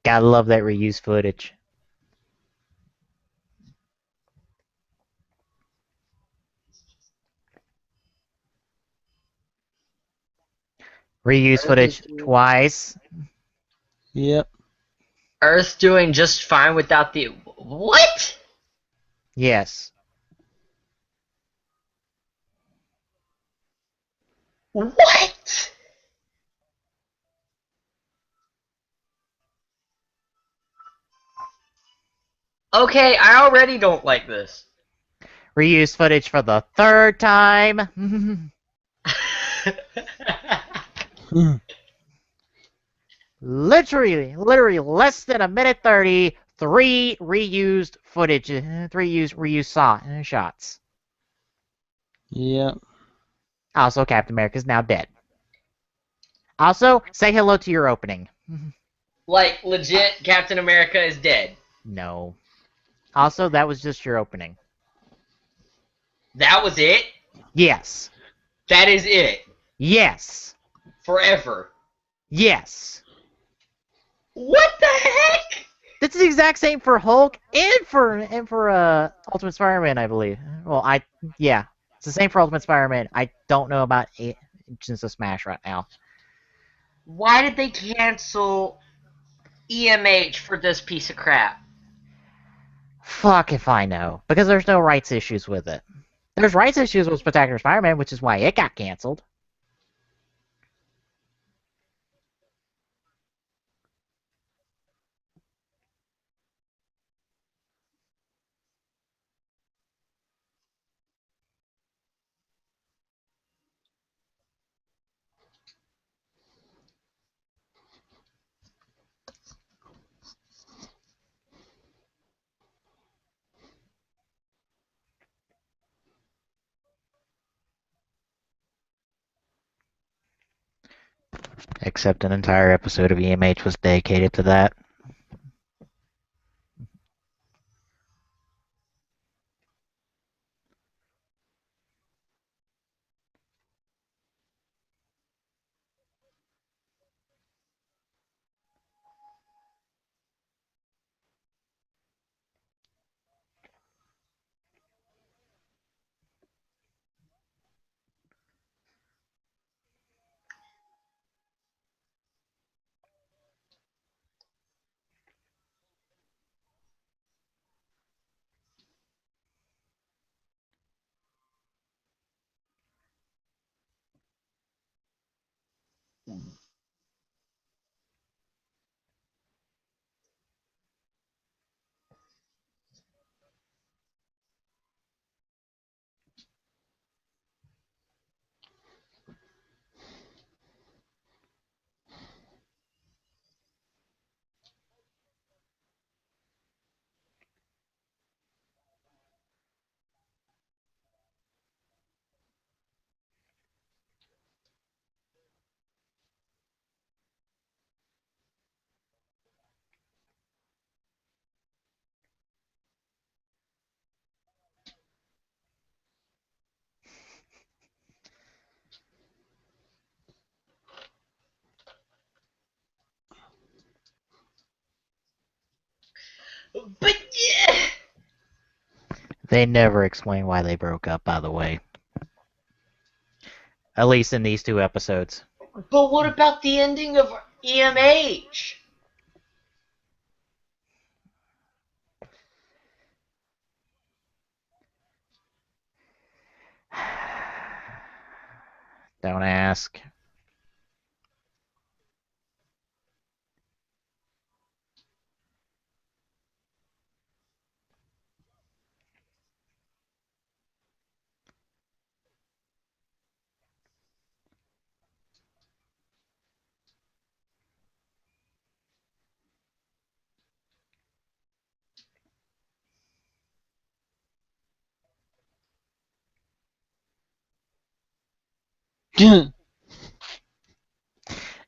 Gotta love that reused footage. Reused footage twice. Yep. Earth's doing just fine without the... What? Yes. What? Okay, I already don't like this. Reused footage for the 3rd time. Literally less than a minute 30. 3 reused footage. 3 reused shots. Yep. Also, Captain America's now dead. Also, say hello to your opening. Like, legit, Captain America is dead. No. Also, that was just your opening. That was it? Yes. That is it. Yes. Forever. Yes. What the heck? That's the exact same for Hulk and for Ultimate Spider-Man, I believe. Well, yeah, it's the same for Ultimate Spider-Man. I don't know about Agents of Smash right now. Why did they cancel EMH for this piece of crap? Fuck if I know, because there's no rights issues with it. There's rights issues with Spectacular Spider-Man, which is why it got canceled. Except an entire episode of EMH was dedicated to that. But yeah. They never explain why they broke up, by the way. At least in these two episodes. But what about the ending of EMH? Don't ask.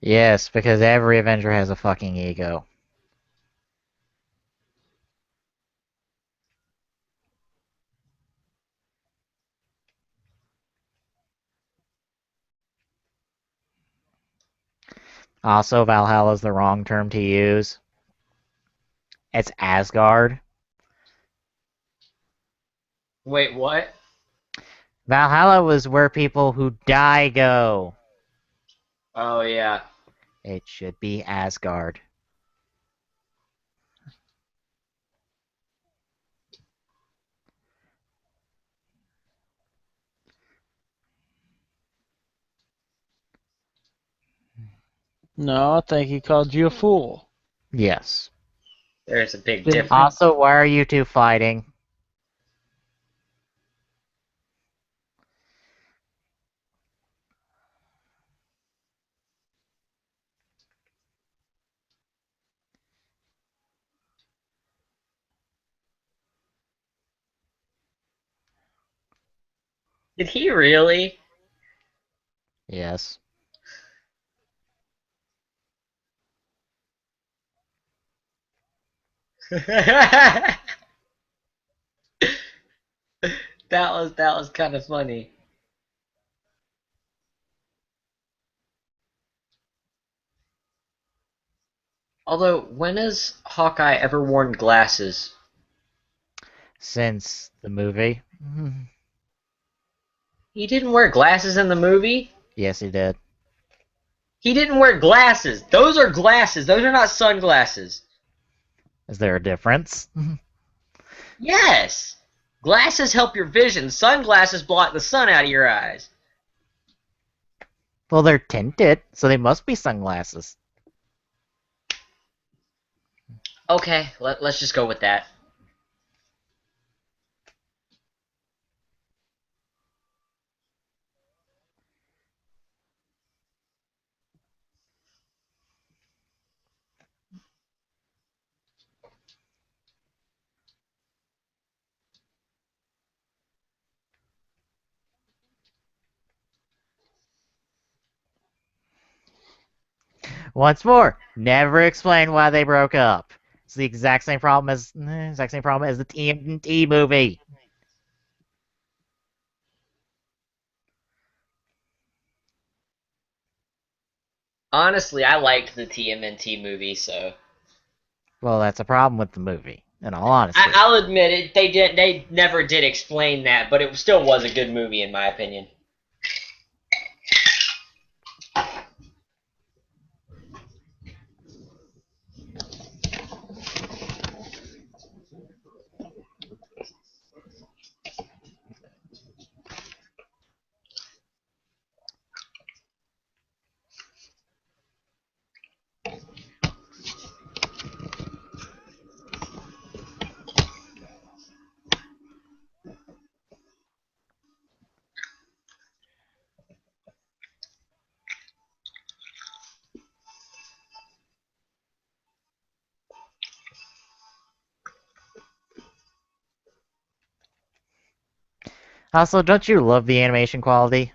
Yes, because every Avenger has a fucking ego. Also, Valhalla is the wrong term to use. It's Asgard. Wait, what? Valhalla was where people who die go. Oh, yeah. It should be Asgard. No, I think he called you a fool. Yes. There's a big Did- difference. Also, why are you two fighting? Did he really? Yes. that was kind of funny. Although, when has Hawkeye ever worn glasses? Since the movie. He didn't wear glasses in the movie. Yes, he did. He didn't wear glasses. Those are glasses. Those are not sunglasses. Is there a difference? Yes. Glasses help your vision. Sunglasses block the sun out of your eyes. Well, they're tinted, so they must be sunglasses. Okay, let's just go with that. Once more, never explain why they broke up. It's the exact same problem as the TMNT movie. Honestly, I liked the TMNT movie, so Well, that's a problem with the movie, in all honesty. I'll admit it. They never did explain that, but it still was a good movie in my opinion. Also, don't you love the animation quality?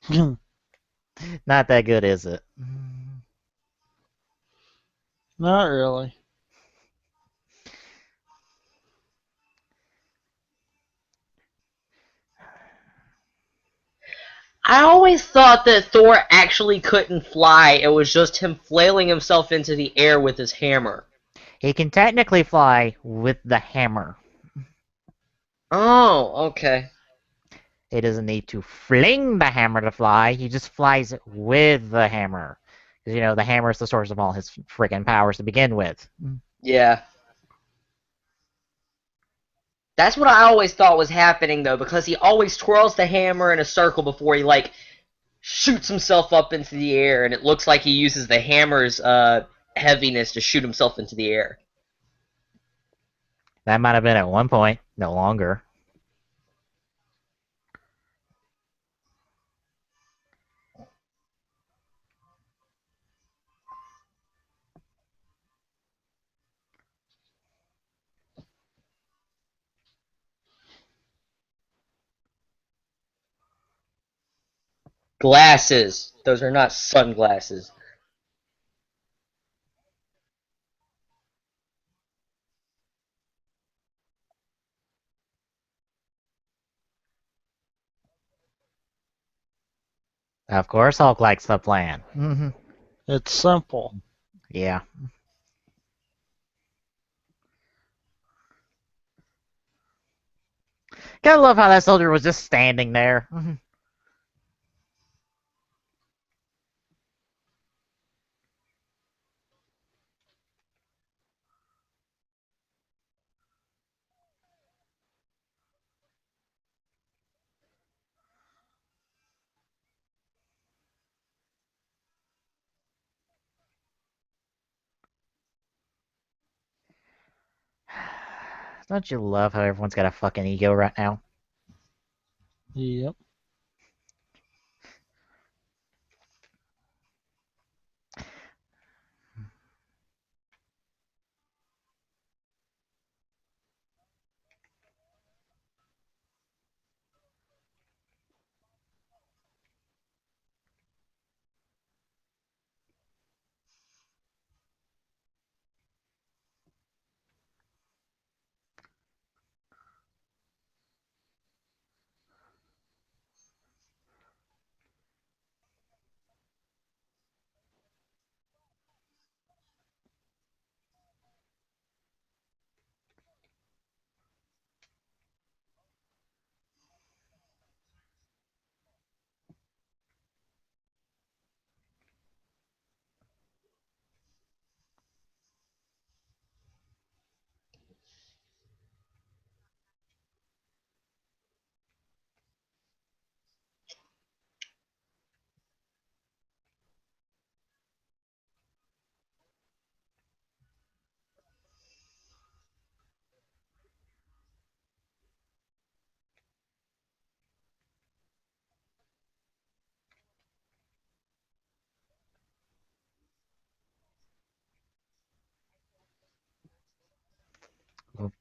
Not that good, is it? Not really. I always thought that Thor actually couldn't fly. It was just him flailing himself into the air with his hammer. He can technically fly with the hammer. Oh, okay. He doesn't need to fling the hammer to fly. He just flies with the hammer. Because, the hammer is the source of all his freaking powers to begin with. Yeah. That's what I always thought was happening, though, because he always twirls the hammer in a circle before he, shoots himself up into the air, and it looks like he uses the hammer's heaviness to shoot himself into the air. That might have been at one point. No longer. Glasses. Those are not sunglasses. Of course, Hulk likes the plan. It's simple. Yeah. Gotta love how that soldier was just standing there. Don't you love how everyone's got a fucking ego right now? Yep.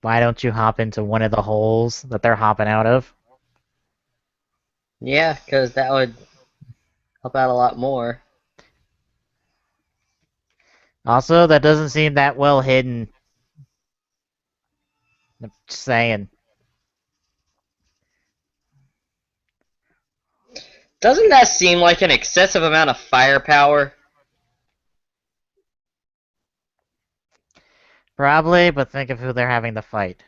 Why don't you hop into one of the holes that they're hopping out of? Yeah, because that would help out a lot more. Also, that doesn't seem that well hidden. I'm just saying. Doesn't that seem like an excessive amount of firepower? Probably, but think of who they're having to fight.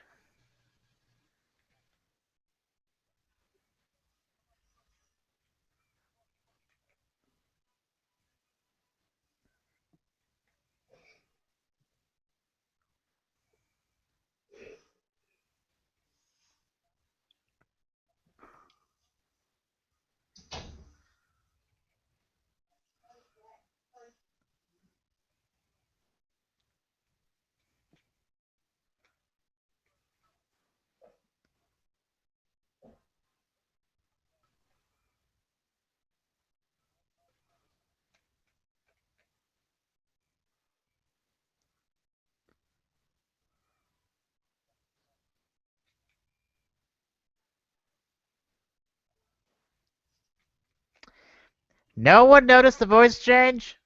No one noticed the voice change?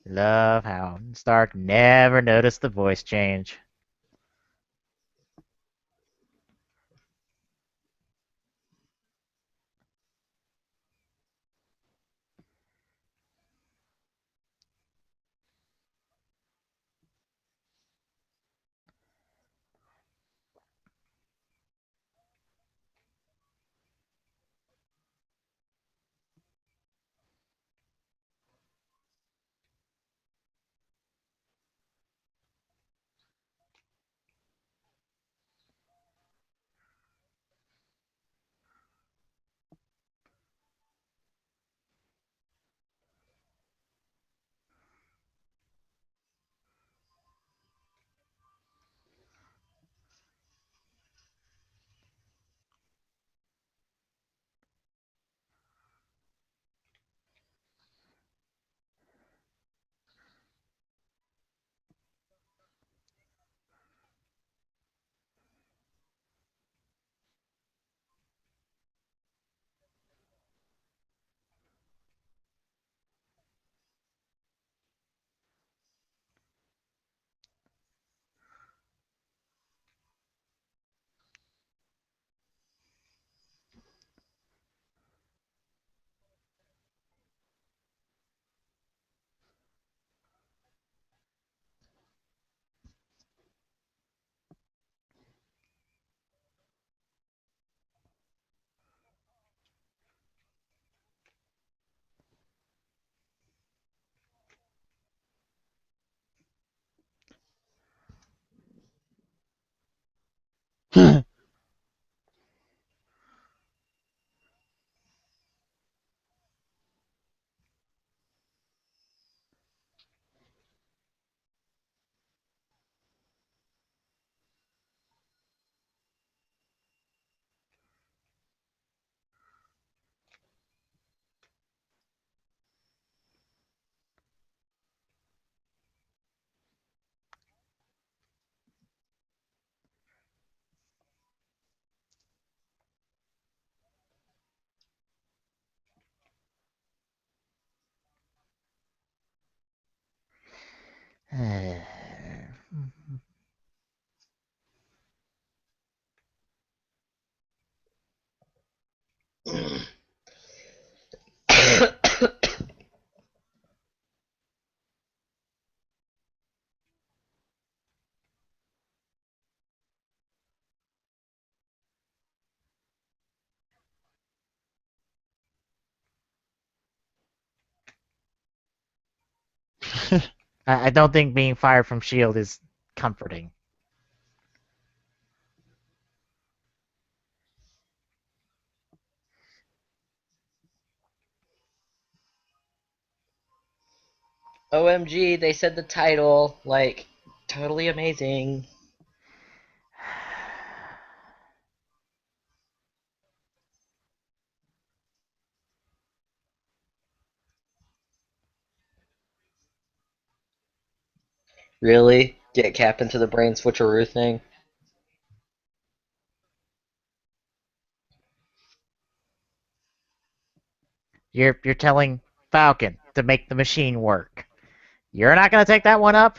Love how Stark never noticed the voice change. I don't think being fired from S.H.I.E.L.D. is comforting. OMG, they said the title, like, totally amazing. Really? Get Cap into the brain switcheroo thing? You're telling Falcon to make the machine work. You're not gonna take that one up?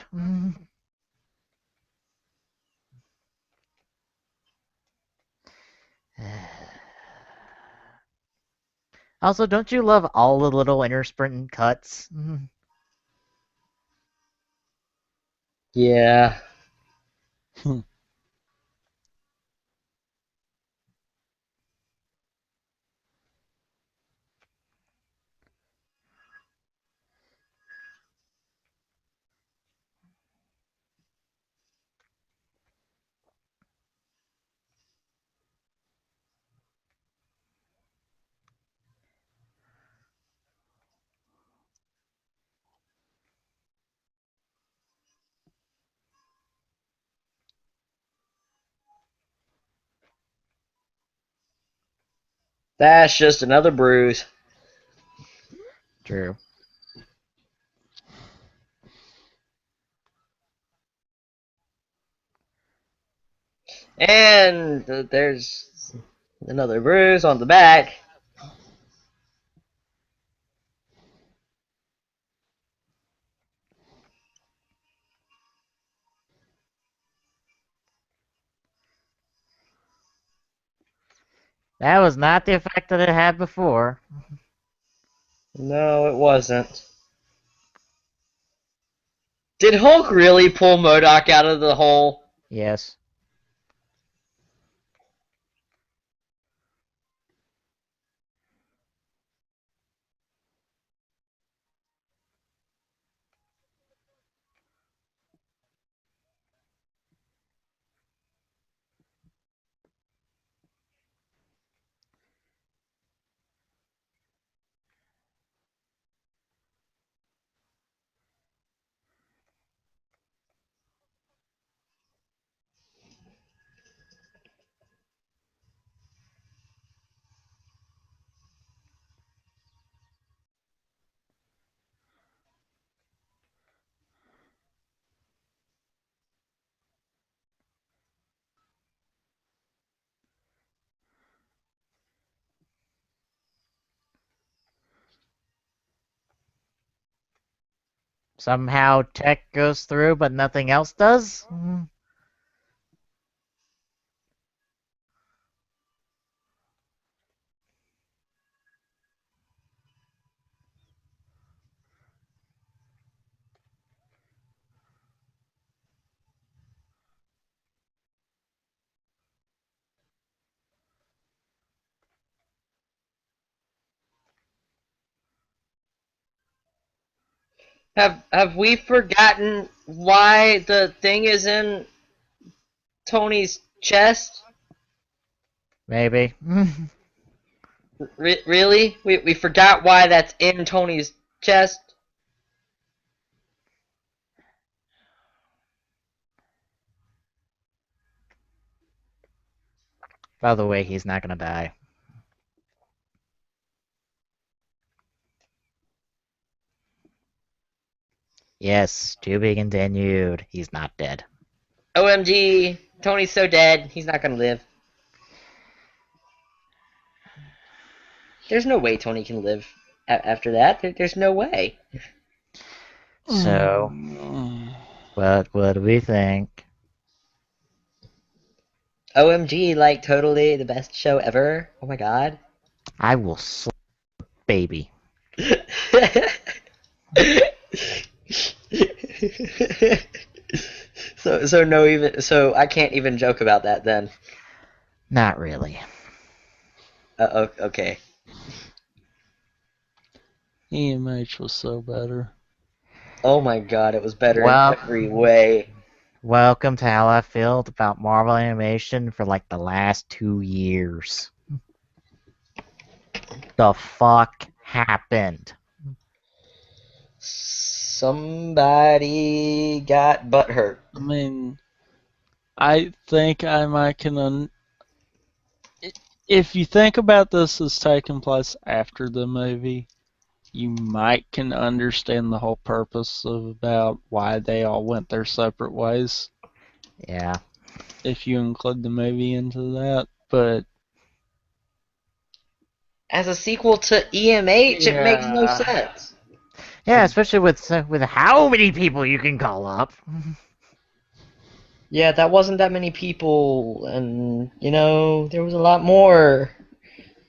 Also, don't you love all the little intersprint cuts? Yeah. That's just another bruise. True. And there's another bruise on the back. That was not the effect that it had before. No, it wasn't. Did Hulk really pull MODOK out of the hole? Yes. Somehow tech goes through, but nothing else does? Have we forgotten why the thing is in Tony's chest? Maybe. Really? We forgot why that's in Tony's chest? By the way, he's not gonna die. Yes, to be continued. He's not dead. OMG, Tony's so dead, he's not gonna live. There's no way Tony can live after that. There's no way. So, what do we think? OMG, like totally the best show ever. Oh my god. I will slap baby. So I can't even joke about that then. Not really. Okay. EMH was so better. Oh my god, it was better in Well, every way. welcome to how I felt about Marvel animation for like the last 2 years. The fuck happened? Somebody got butt hurt. I mean, I think I might if you think about this as taking place after the movie, you might can understand the whole purpose of about why they all went their separate ways Yeah. if you include the movie into that. But As a sequel to EMH, it makes no yeah, sense. Yeah, especially with how many people you can call up. Yeah, that wasn't that many people, and there was a lot more.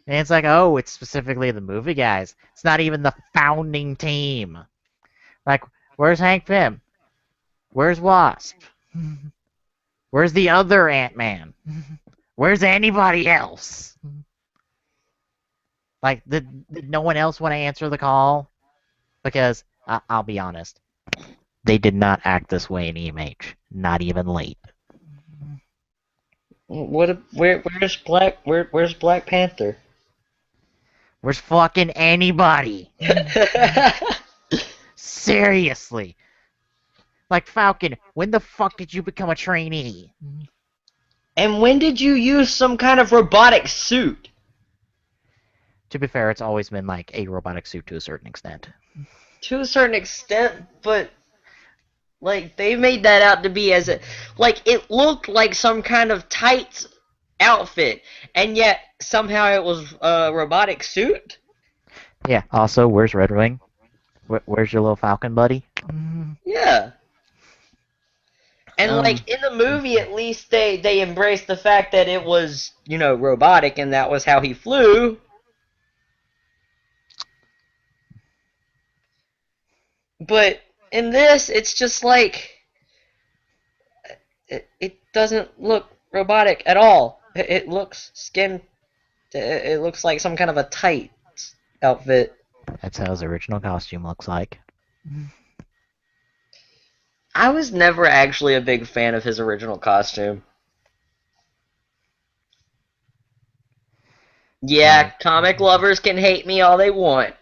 And it's like, oh, it's specifically the movie guys. It's not even the founding team. Like, where's Hank Pym? Where's Wasp? Where's the other Ant-Man? Where's anybody else? Like, did no one else want to answer the call? Because, I'll be honest, they did not act this way in EMH. Not even late. Where's Black Panther? Where's fucking anybody? Seriously. Like, Falcon, when the fuck did you become a trainee? And when did you use some kind of robotic suit? To be fair, it's always been like a robotic suit to a certain extent. To a certain extent, but like they made that out to be as it looked like some kind of tights outfit, and yet somehow it was a robotic suit. Yeah, also, where's Red Wing? Where's your little Falcon buddy? Yeah. And like in the movie, at least they embraced the fact that it was robotic, and that was how he flew. But in this, it's just like it doesn't look robotic at all. It looks skin. It looks like some kind of a tight outfit. That's how his original costume looks like. I was never actually a big fan of his original costume. Yeah, comic lovers can hate me all they want.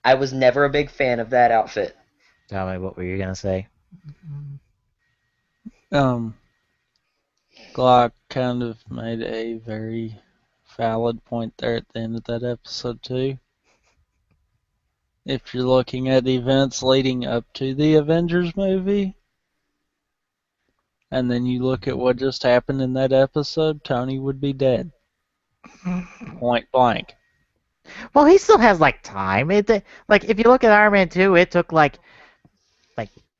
I was never a big fan of that outfit. Tell me, what were you gonna say? Glock kind of made a very valid point there at the end of that episode too. If you're looking at events leading up to the Avengers movie, and then you look at what just happened in that episode, Tony would be dead. Point blank. Well, he still has like time. Like if you look at Iron Man 2, it took like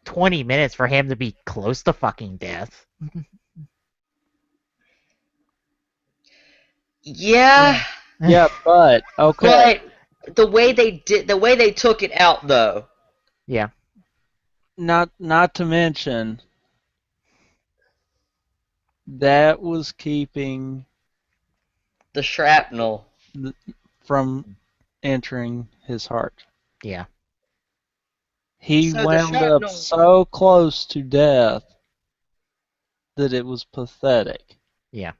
20 minutes for him to be close to fucking death. Yeah. Yeah, but okay. But the way they took it out though. Yeah. Not to mention that was keeping The shrapnel from entering his heart. Yeah. He So the wound up shrapnel- so close to death that it was pathetic. Yeah.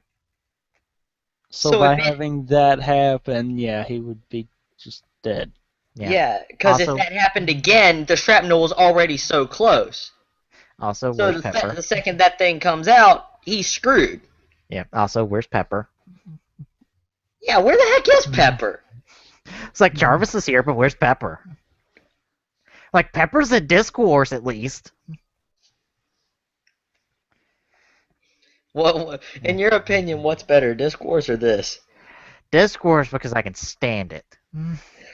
So by having that happen, yeah, he would be just dead. Yeah, because if that happened again, the shrapnel was already so close. Also, So where's Pepper? the second that thing comes out, he's screwed. Yeah. Also, where's Pepper? Yeah, where the heck is Pepper? It's like Jarvis is here, but where's Pepper? Like Pepper's in Discourse at least. What, in your opinion, what's better, Discourse or this? Discourse because I can stand it.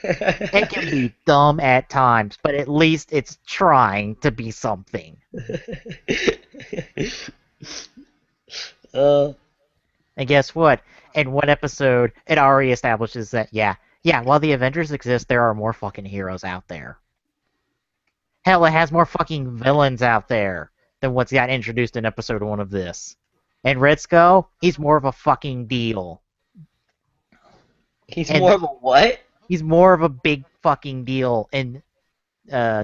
It can be dumb at times, but at least it's trying to be something. And guess what? In one episode, it already establishes that, yeah, while the Avengers exist, there are more fucking heroes out there. Hell, it has more fucking villains out there than what's got introduced in episode 1 of this. And Red Skull, he's more of a fucking deal. More of a what? He's more of a big fucking deal in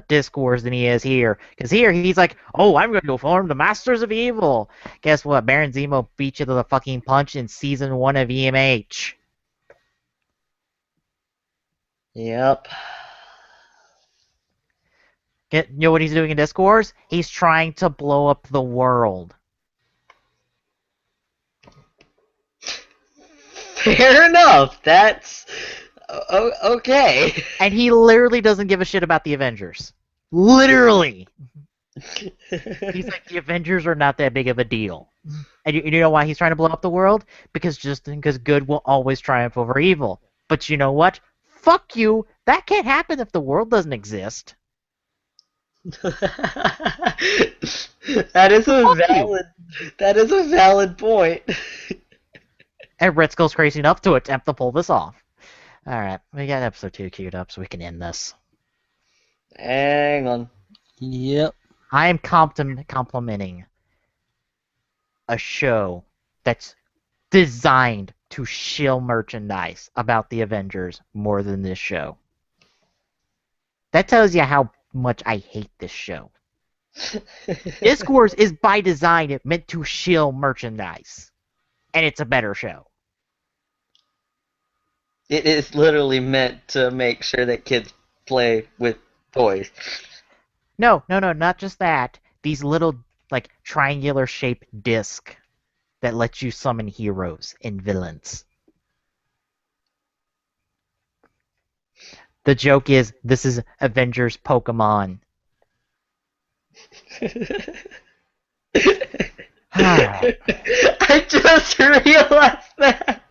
Discourse than he is here. Because here, he's like, oh, I'm going to form the Masters of Evil. Guess what? Baron Zemo beat you to the fucking punch in season 1 of EMH. Yep. You know what he's doing in Discourse? He's trying to blow up the world. Fair enough. That's Okay. And he literally doesn't give a shit about the Avengers. Literally. He's like, the Avengers are not that big of a deal. And you know why he's trying to blow up the world? Because good will always triumph over evil. But you know what? Fuck you. That can't happen if the world doesn't exist. That is a Fuck you. valid. That is a valid point. And Red Skull's crazy enough to attempt to pull this off. Alright, we got episode 2 queued up so we can end this. Hang on. Yep. I am complimenting a show that's designed to shill merchandise about the Avengers more than this show. That tells you how much I hate this show. Discourse is by design meant to shill merchandise. And it's a better show. It is literally meant to make sure that kids play with toys. No, not just that. These little, like, triangular-shaped disc that lets you summon heroes and villains. The joke is, this is Avengers Pokemon. I just realized that.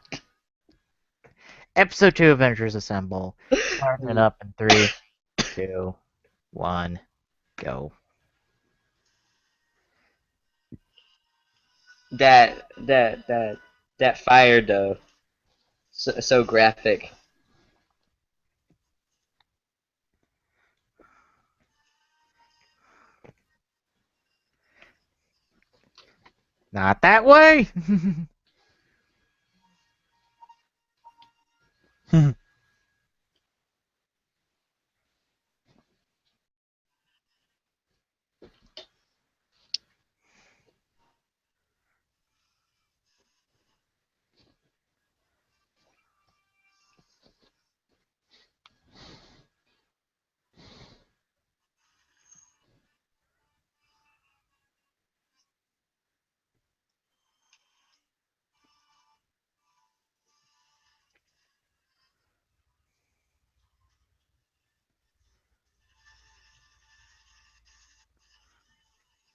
Episode 2 Avengers Assemble. Starting it up in 3, 2, 1, go. That fire though. So graphic. Not that way!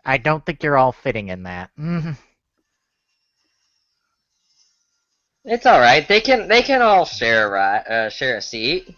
I don't think you're all fitting in that. It's all right. They can all share a seat.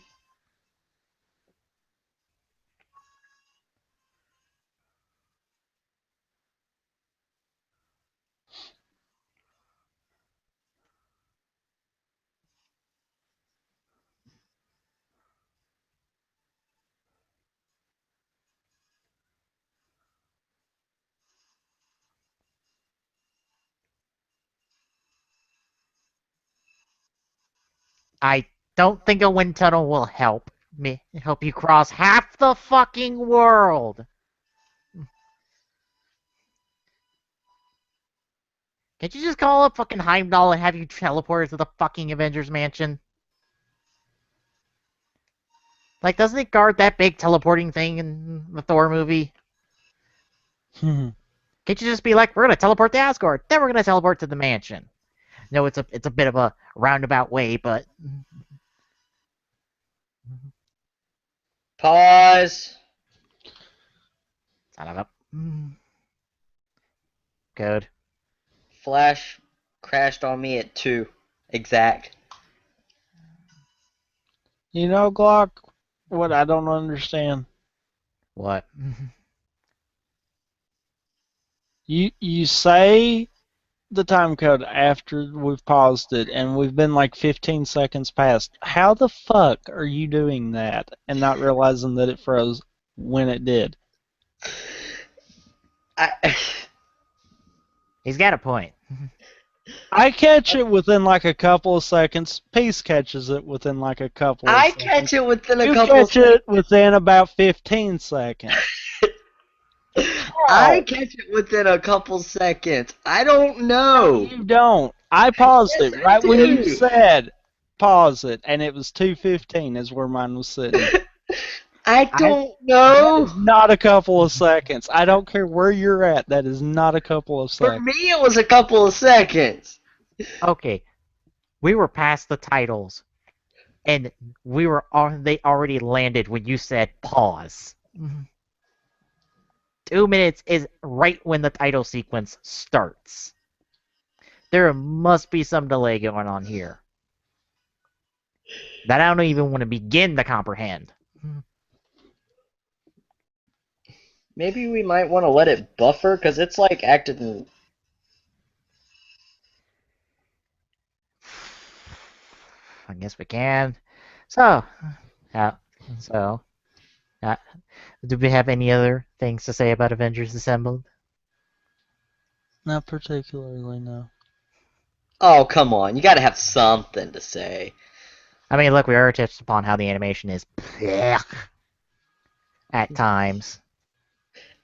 I don't think a wind tunnel will help you cross half the fucking world. Can't you just call up fucking Heimdall and have you teleported to the fucking Avengers Mansion? Like, doesn't it guard that big teleporting thing in the Thor movie? Can't you just be like, we're gonna teleport to Asgard, then we're gonna teleport to the mansion? No, it's a bit of a roundabout way, but Pause. son of a good. Flash crashed on me at 2 exact. You know, Glock, what I don't understand. What? You say the time code after we've paused it, and we've been like 15 seconds past. How the fuck are you doing that and not realizing that it froze when it did? He's got a point. I catch it within like a couple of seconds. Peace catches it within like a couple of I seconds. catch it within a You couple catch it within about 15 seconds. I catch it within a couple seconds. I don't know. You don't. I paused Yes, it right I when you do. said pause it, and it was 2:15 is where mine was sitting. I don't That know. is not a couple of seconds. I don't care where you're at. That is not a couple of For seconds. me, it was a couple of seconds. Okay, we were past the titles. and they already landed when you said pause. 2 minutes is right when the title sequence starts. There must be some delay going on here that I don't even want to begin to comprehend. Maybe we might want to let it buffer, because it's like acting. I guess we can. So, uh, so, uh, do we have any other things to say about Avengers Assembled? Not particularly, no. Oh, come on. You gotta have something to say. I mean, look, we already touched upon how the animation is at times.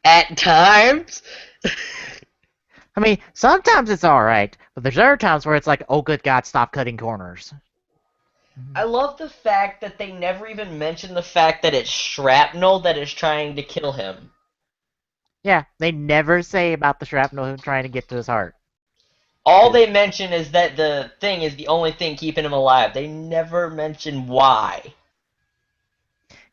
At times? I mean, sometimes it's alright, but there's other times where it's like, oh good god, stop cutting corners. I love the fact that they never even mention the fact that it's shrapnel that is trying to kill him. Yeah, they never say about the shrapnel trying to get to his heart. All they mention is that the thing is the only thing keeping him alive. They never mention why.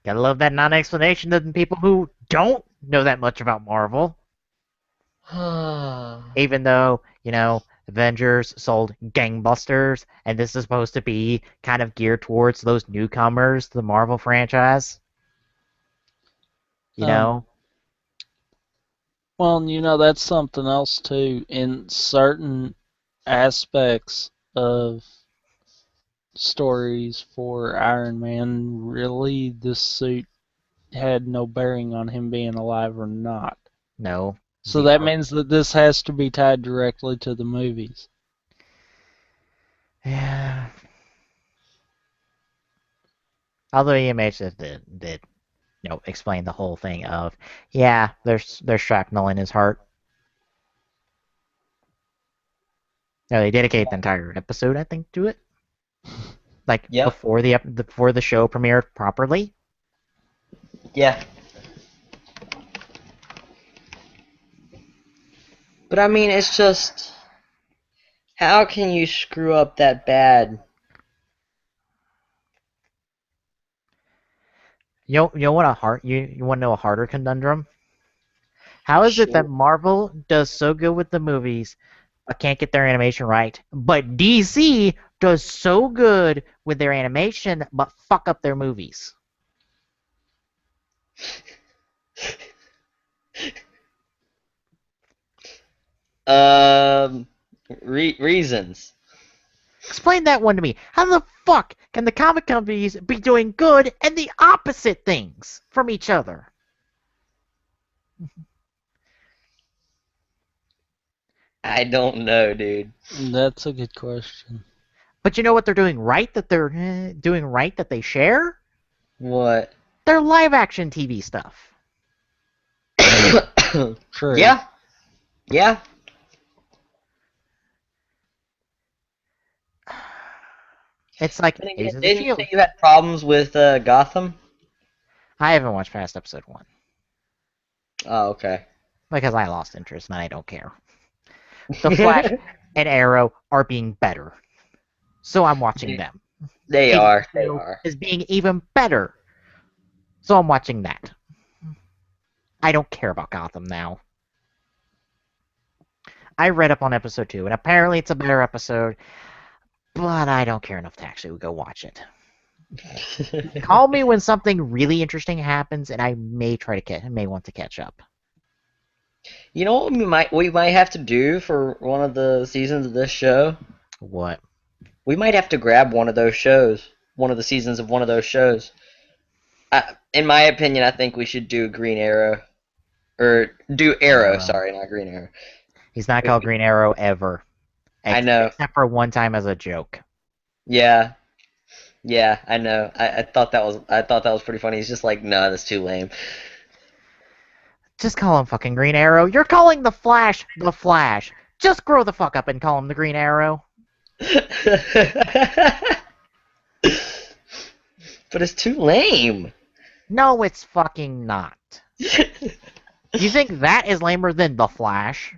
Gotta love that non-explanation to the people who don't know that much about Marvel. Even though, Avengers sold gangbusters, and this is supposed to be kind of geared towards those newcomers to the Marvel franchise. You know? Well, that's something else too. In certain aspects of stories for Iron Man, really, this suit had no bearing on him being alive or not. No. So that means that this has to be tied directly to the movies. Yeah. Although EMH did explain the whole thing of, yeah, there's shrapnel in his heart. No, they dedicate the entire episode, I think, to it. Like, Yep. before the show premiered properly. Yeah. But I mean, it's just, how can you screw up that bad? You want you want to know a harder conundrum? How is it that Marvel does so good with the movies, but can't get their animation right, but DC does so good with their animation, but fuck up their movies? Reasons. Explain that one to me. How the fuck can the comic companies be doing good and the opposite things from each other? I don't know, dude. That's a good question. But you know what they're doing right that they're doing right that they share? What? Their live action TV stuff. True. Yeah. Yeah. It's like Then again, Agents of didn't you Shield. say you had problems with Gotham? I haven't watched past episode 1 Oh, okay. because I lost interest and I don't care. The Flash and Arrow are being better, so I'm watching them. They Agents are. of They Shield are. is being even better, so I'm watching that. I don't care about Gotham now. I read up on episode 2, and apparently it's a better episode, but I don't care enough to actually go watch it. Call me when something really interesting happens, and I may want to catch up. You know what we might have to do for one of the seasons of this show? What? We might have to grab one of those shows, one of the seasons of one of those shows. In my opinion, I think we should do Green Arrow. Or do Arrow, sorry, not Green Arrow. He's not called Green Arrow ever. I know. Except for one time as a joke. Yeah. Yeah, I know. I thought that was pretty funny. He's just like, nah, that's too lame. Just call him fucking Green Arrow. You're calling the Flash the Flash. Just grow the fuck up and call him the Green Arrow. But it's too lame. No, it's fucking not. You think that is lamer than the Flash?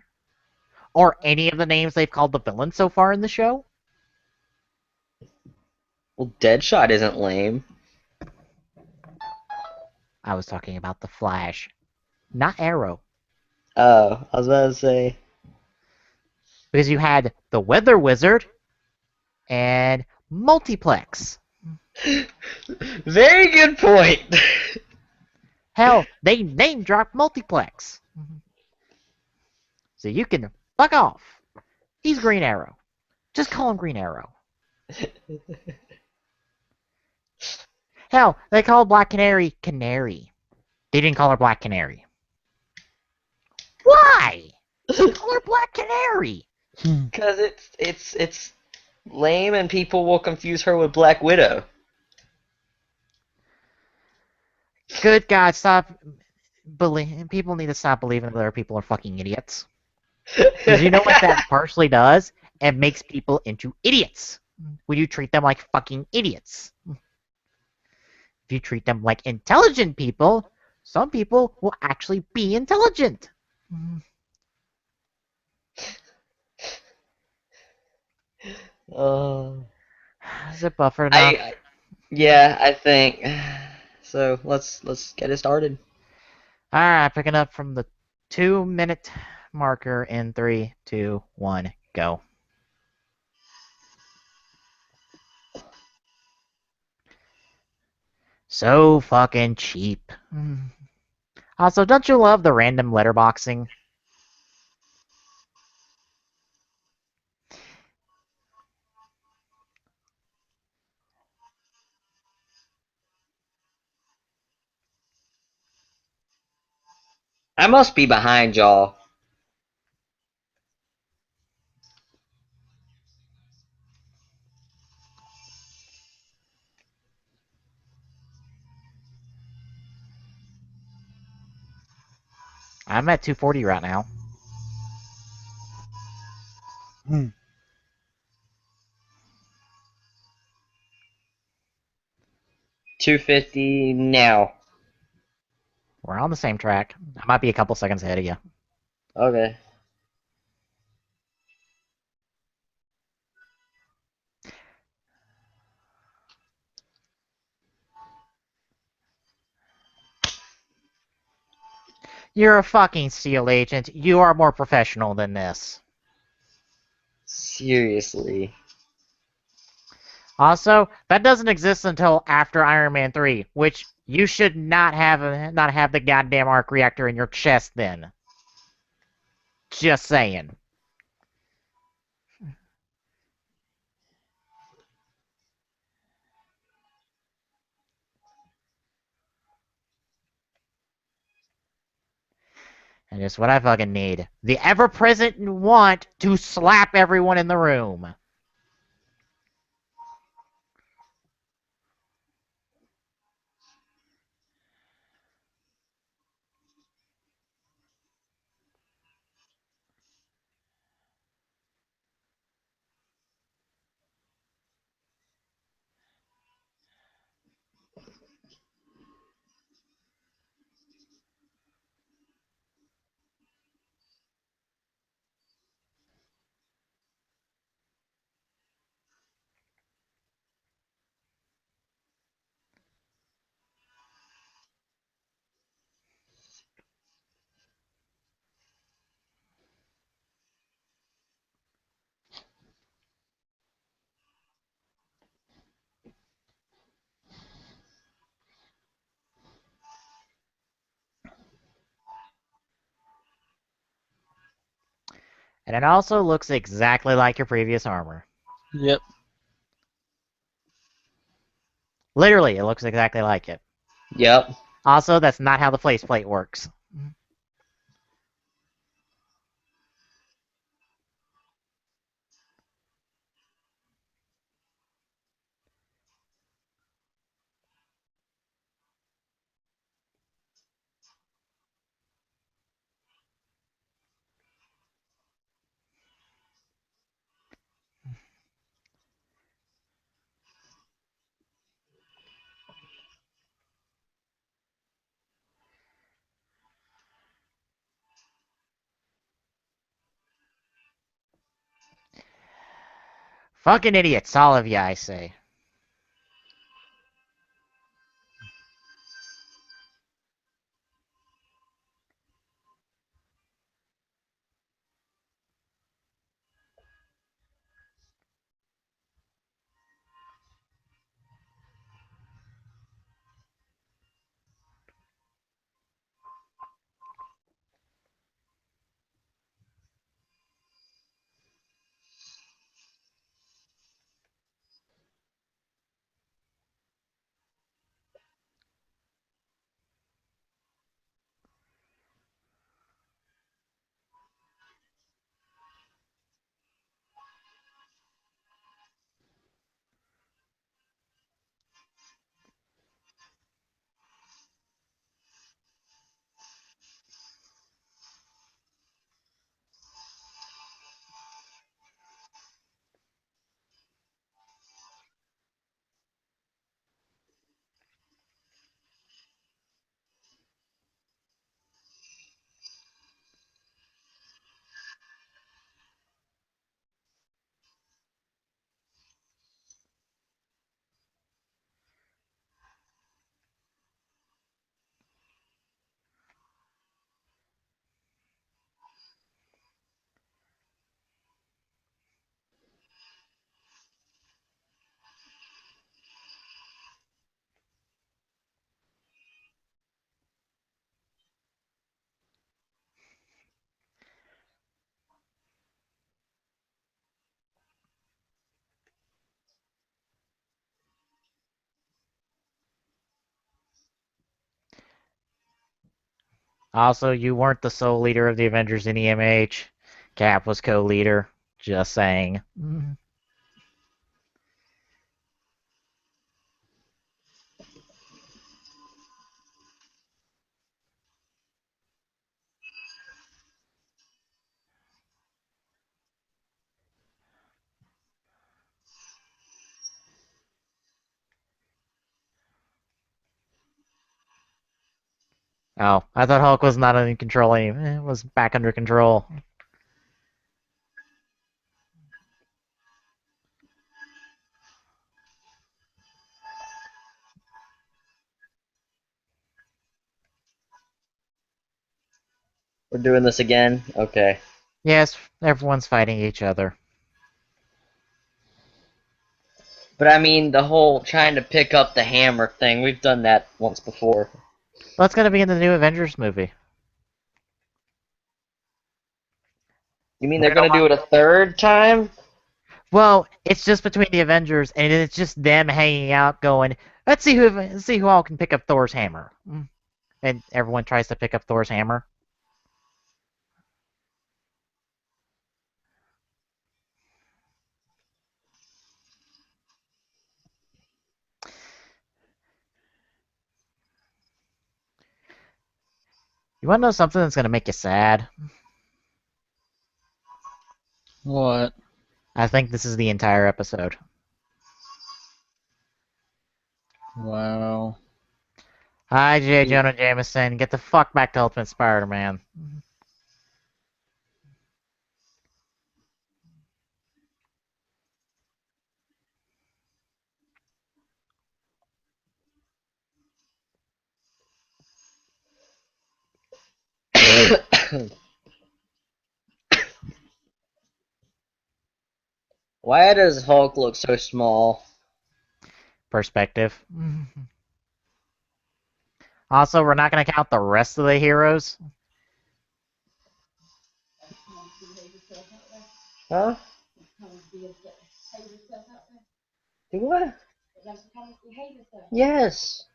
Or any of the names they've called the villains so far in the show? Well, Deadshot isn't lame. I was talking about the Flash, not Arrow. Oh, I was about to say. Because you had the Weather Wizard and Multiplex. Very good point. Hell, they name dropped Multiplex. So you can fuck off. He's Green Arrow. Just call him Green Arrow. Hell, they called Black Canary Canary. They didn't call her Black Canary. Why? Call her Black Canary. Because it's lame and people will confuse her with Black Widow. Good God, stop. People need to stop believing that other people are fucking idiots. Because you know what that partially does? It makes people into idiots. When you treat them like fucking idiots. If you treat them like intelligent people, some people will actually be intelligent. Is it buffered enough? Yeah, I think so. Let's get it started. Alright, picking up from the 2-minute marker in 3, 2, 1, go. So fucking cheap. Also, don't you love the random letterboxing? I must be behind y'all. I'm at 240 right now. 250 now. We're on the same track. I might be a couple seconds ahead of you. Okay. You're a fucking SEAL agent. You are more professional than this. Seriously. Also, that doesn't exist until after Iron Man 3, which you should not have the goddamn arc reactor in your chest then. Just saying. And it's what I fucking need. The ever-present want to slap everyone in the room. And it also looks exactly like your previous armor. Yep. Literally, it looks exactly like it. Yep. Also, that's not how the faceplate works. Fucking idiots, all of you, I say. Also, you weren't the sole leader of the Avengers in EMH. Cap was co-leader. Just saying. Oh, I thought Hulk was not in control. It was back under control. We're doing this again? Okay. Yes, everyone's fighting each other. But I mean, the whole trying to pick up the hammer thing, we've done that once before. Well, it's gonna be in the new Avengers movie. You mean they're We're gonna gonna do it a third time? Well, it's just between the Avengers, and it's just them hanging out, going, let's see who all can pick up Thor's hammer." And everyone tries to pick up Thor's hammer. You want to know something that's gonna make you sad? What? I think this is the entire episode. Wow. Hi, J. Jonah Jameson. Get the fuck back to Ultimate Spider-Man. Why does Hulk look so small? Perspective. Also, we're not gonna count the rest of the heroes. Huh? Do what? Yes.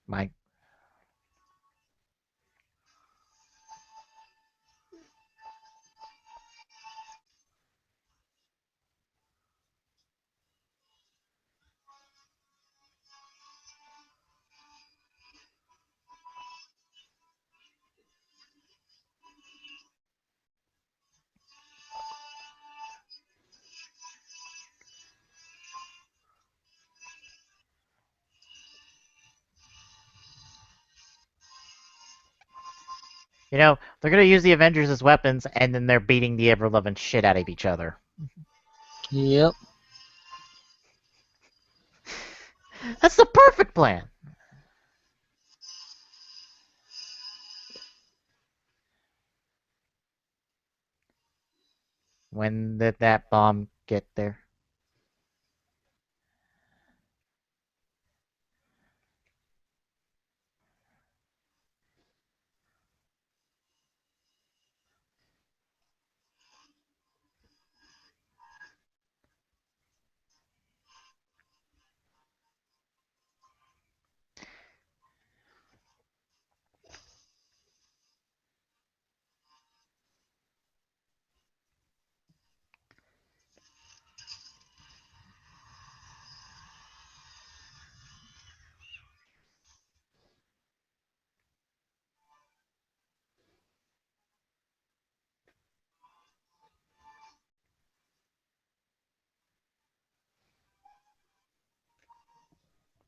My they're gonna use the Avengers as weapons, and then they're beating the ever-loving shit out of each other. Yep. That's the perfect plan. When did that bomb get there?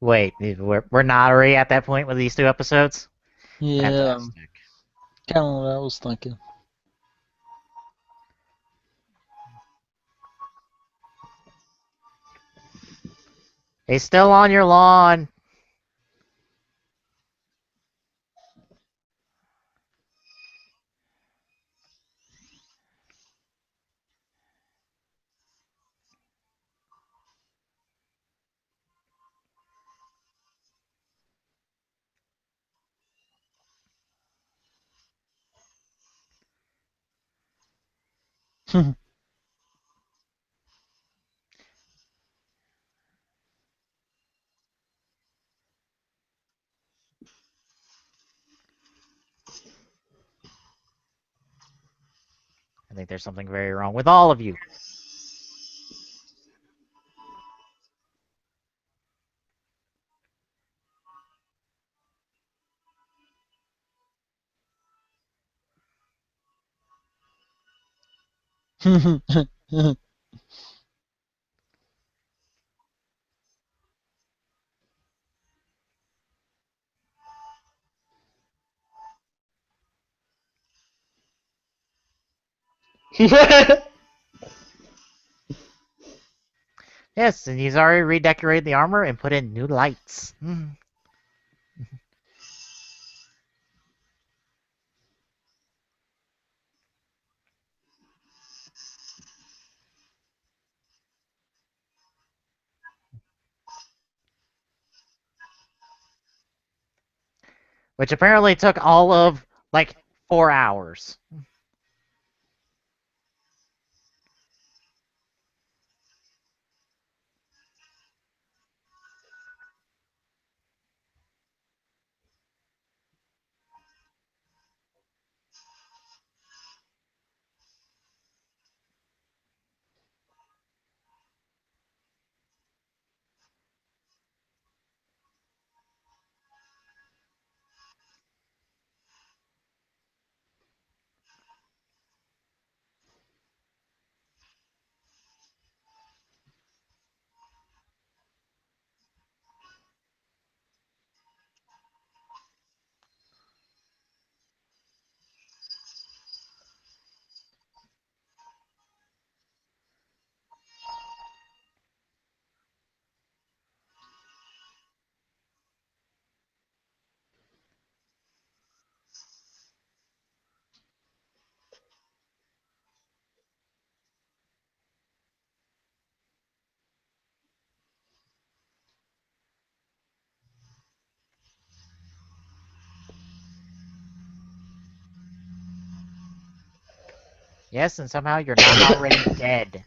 Wait, we're not already at that point with these two episodes? Yeah. Fantastic. Kind of what I was thinking. He's still on your lawn. I think there's something very wrong with all of you. Yes, and he's already redecorated the armor and put in new lights. Which apparently took all of, like, 4 hours. Yes, and somehow you're not already dead.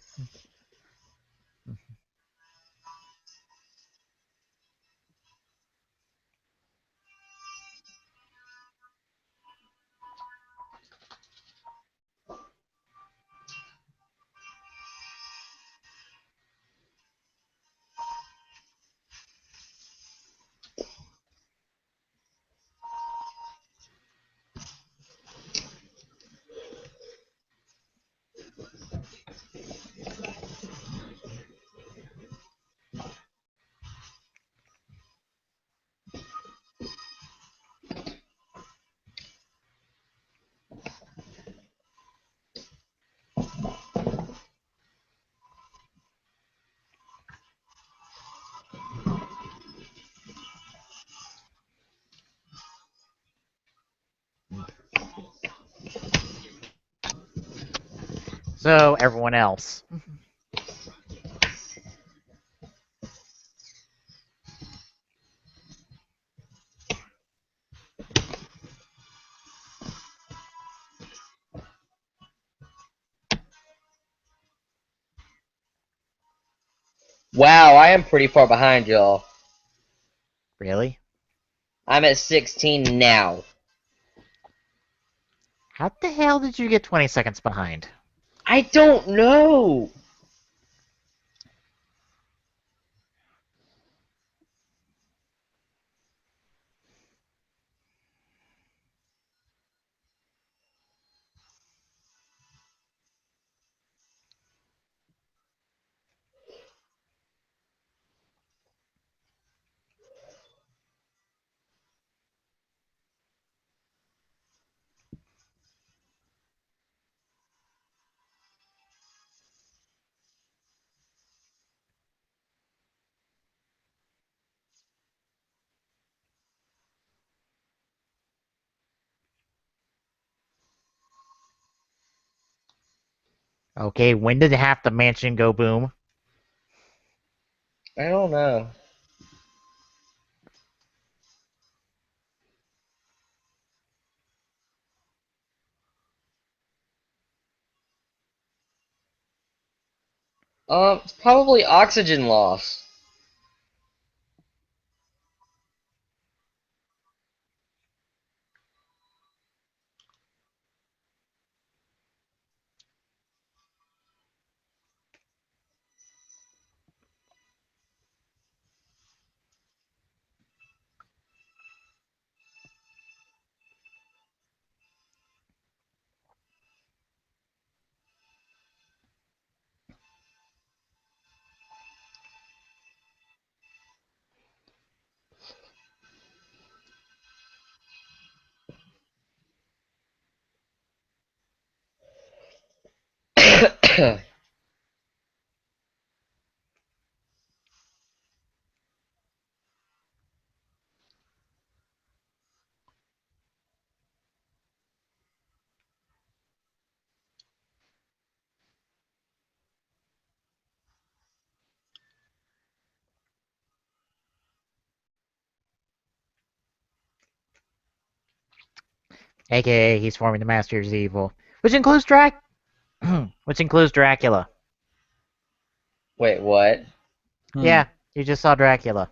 So, everyone else. Wow, I am pretty far behind y'all. Really? I'm at 16 now. How the hell did you get 20 seconds behind? I don't know. Okay, when did half the mansion go boom? I don't know. It's probably oxygen loss. AKA, he's forming the Masters Evil, which includes which includes Dracula. Wait, what? Yeah, you just saw Dracula.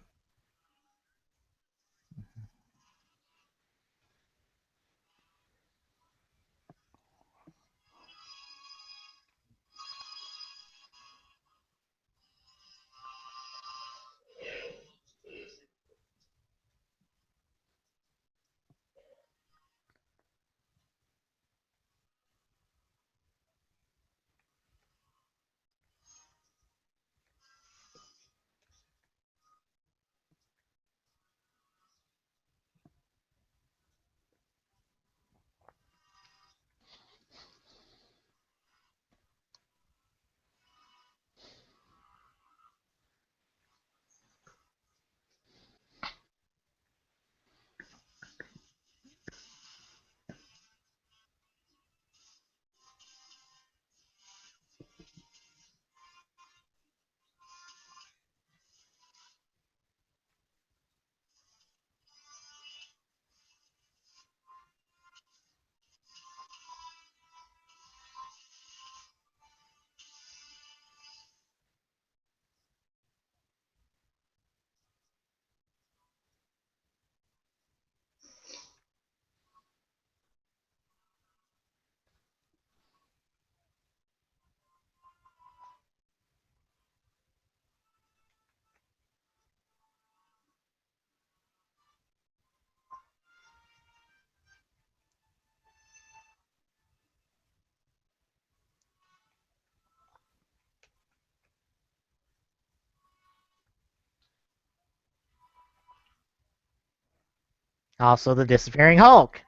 Also, the disappearing Hulk.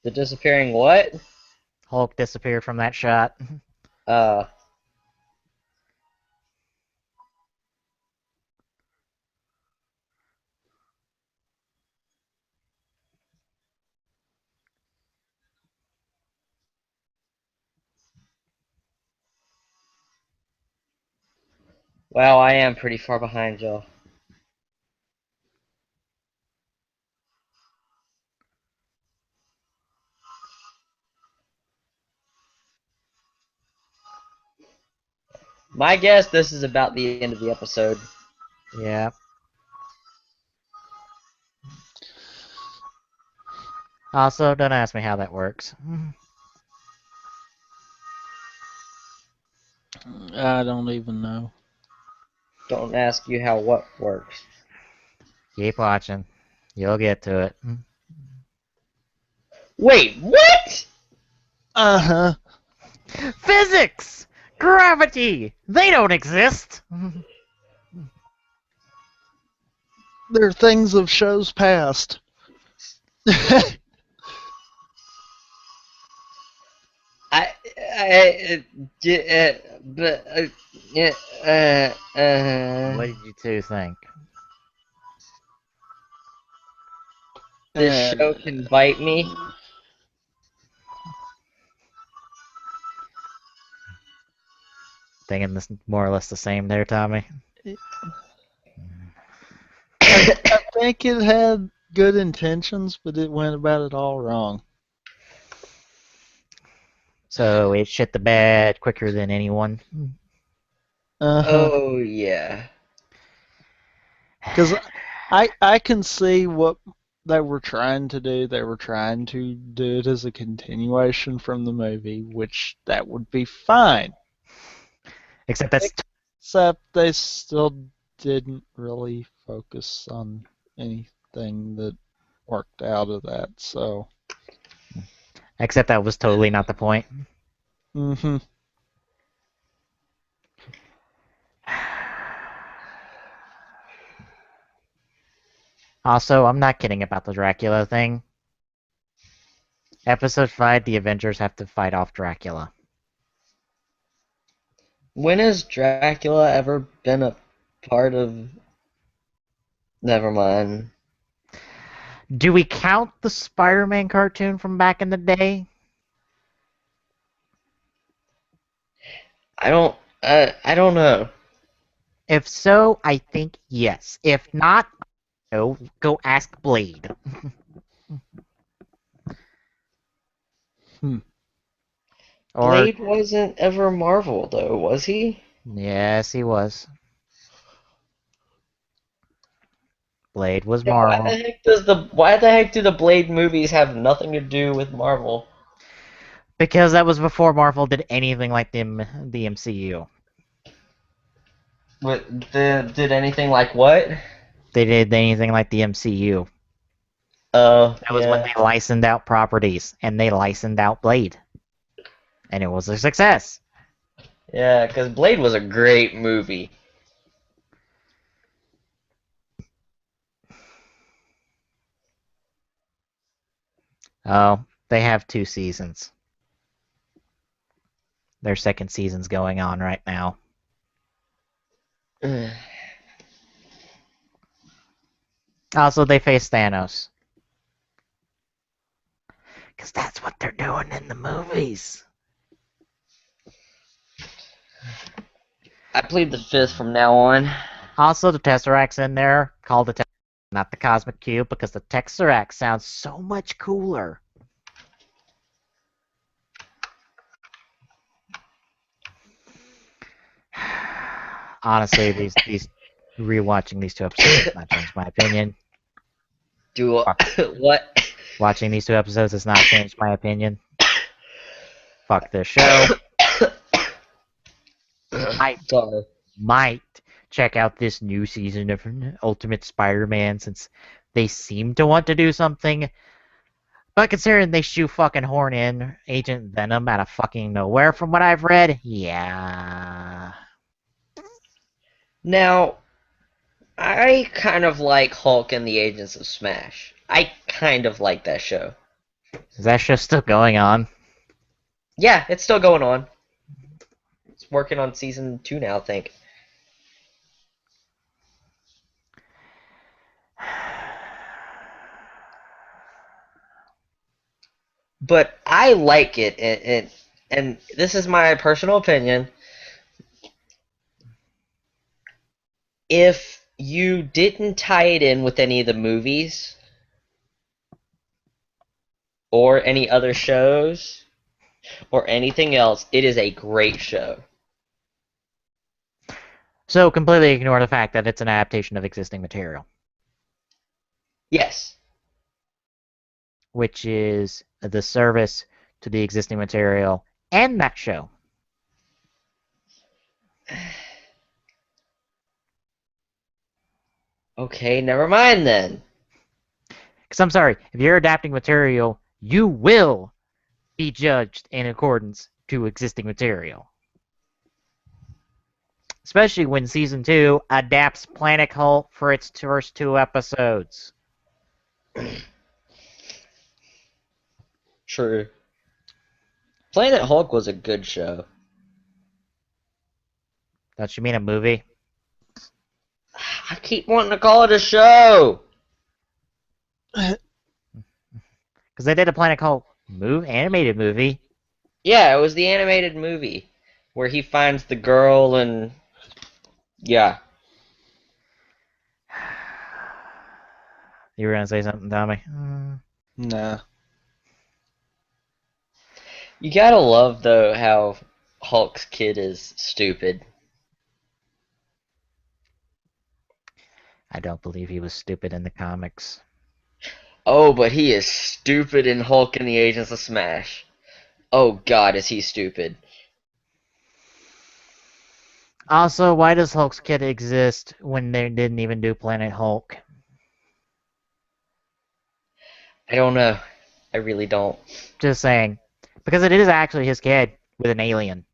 The disappearing what? Hulk disappeared from that shot. Uh, wow, I am pretty far behind y'all. My guess, this is about the end of the episode. Yeah. Also, don't ask me how that works. I don't even know. Don't ask you how what works. Keep watching. You'll get to it. Wait, what? Uh-huh. Physics! Gravity! They don't exist! They're things of shows past. But, What did you two think? this show can bite me. Thinking this more or less the same there, Tommy? I think it had good intentions, but it went about it all wrong. So it shit the bed quicker than anyone. Uh-huh. Oh yeah. Because I can see what they were trying to do. They were trying to do it as a continuation from the movie, which that would be fine. Except that's Except they still didn't really focus on anything that worked out of that. So, except that was totally not the point. mm-hmm. Also, I'm not kidding about the Dracula thing. Episode 5, the Avengers have to fight off Dracula. When has Dracula ever been a part of? Never mind. Do we count the Spider-Man cartoon from back in the day? I don't. I don't know. If so, I think yes. If not, no. Go ask Blade. Or Blade wasn't ever Marvel, though, was he? yes, he was. Blade was Then Marvel. why the heck do the Blade movies have nothing to do with Marvel? Because that was before Marvel did anything like the MCU. Did anything like what? They did anything like the MCU. Oh, That was when yeah. they licensed out properties, and they licensed out Blade. And it was a success. Yeah, because Blade was a great movie. Oh, they have 2 seasons. Their second season's going on right now. Also, they face Thanos. Because that's what they're doing in the movies. I plead the fifth from now on. Also, the Tesseract's in there, called the Tesseract, not the Cosmic Cube, because the Tesseract sounds so much cooler. Honestly, these rewatching these 2 episodes has not changed my opinion. Do what? Watching these 2 episodes has not changed my opinion. Fuck this show. I Sorry. might check out this new season of Ultimate Spider-Man since they seem to want to do something. But considering they shoot fucking horn in Agent Venom out of fucking nowhere from what I've read, yeah. Now, I kind of like Hulk and the Agents of Smash. I kind of like that show. Is that show still going on? Yeah, it's still going on. It's working on season 2 now, I think. But I like it, and this is my personal opinion. If you didn't tie it in with any of the movies or any other shows or anything else, it is a great show. So completely ignore the fact that it's an adaptation of existing material, Yes. which is the service to the existing material and that show. Okay, never mind then. Because I'm sorry, if you're adapting material, you will be judged in accordance to existing material. Especially when season 2 adapts Planet Hulk for its first 2 episodes. True. Planet Hulk was a good show. Don't you mean a movie? I keep wanting to call it a show. Because they did a Planet Hulk animated movie. Yeah, it was the animated movie where he finds the girl and yeah. You were gonna say something, Tommy? Nah. You gotta love though how Hulk's kid is stupid. I don't believe he was stupid in the comics. Oh, but he is stupid in Hulk and the Agents of Smash. Oh God, is he stupid? Also, why does Hulk's kid exist when they didn't even do Planet Hulk? I don't know. I really don't. Just saying. Because it is actually his kid with an alien.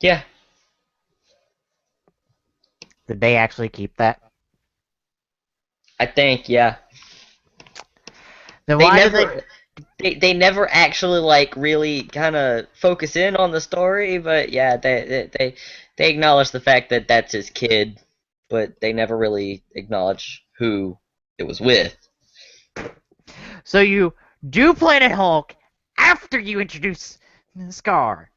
Yeah, Did they actually keep that? I think yeah. Then They why did never they... they never actually like really kind of focus in on the story, but yeah, they acknowledge the fact that that's his kid, but they never really acknowledge who it was with. So you do Planet Hulk after you introduce Scar.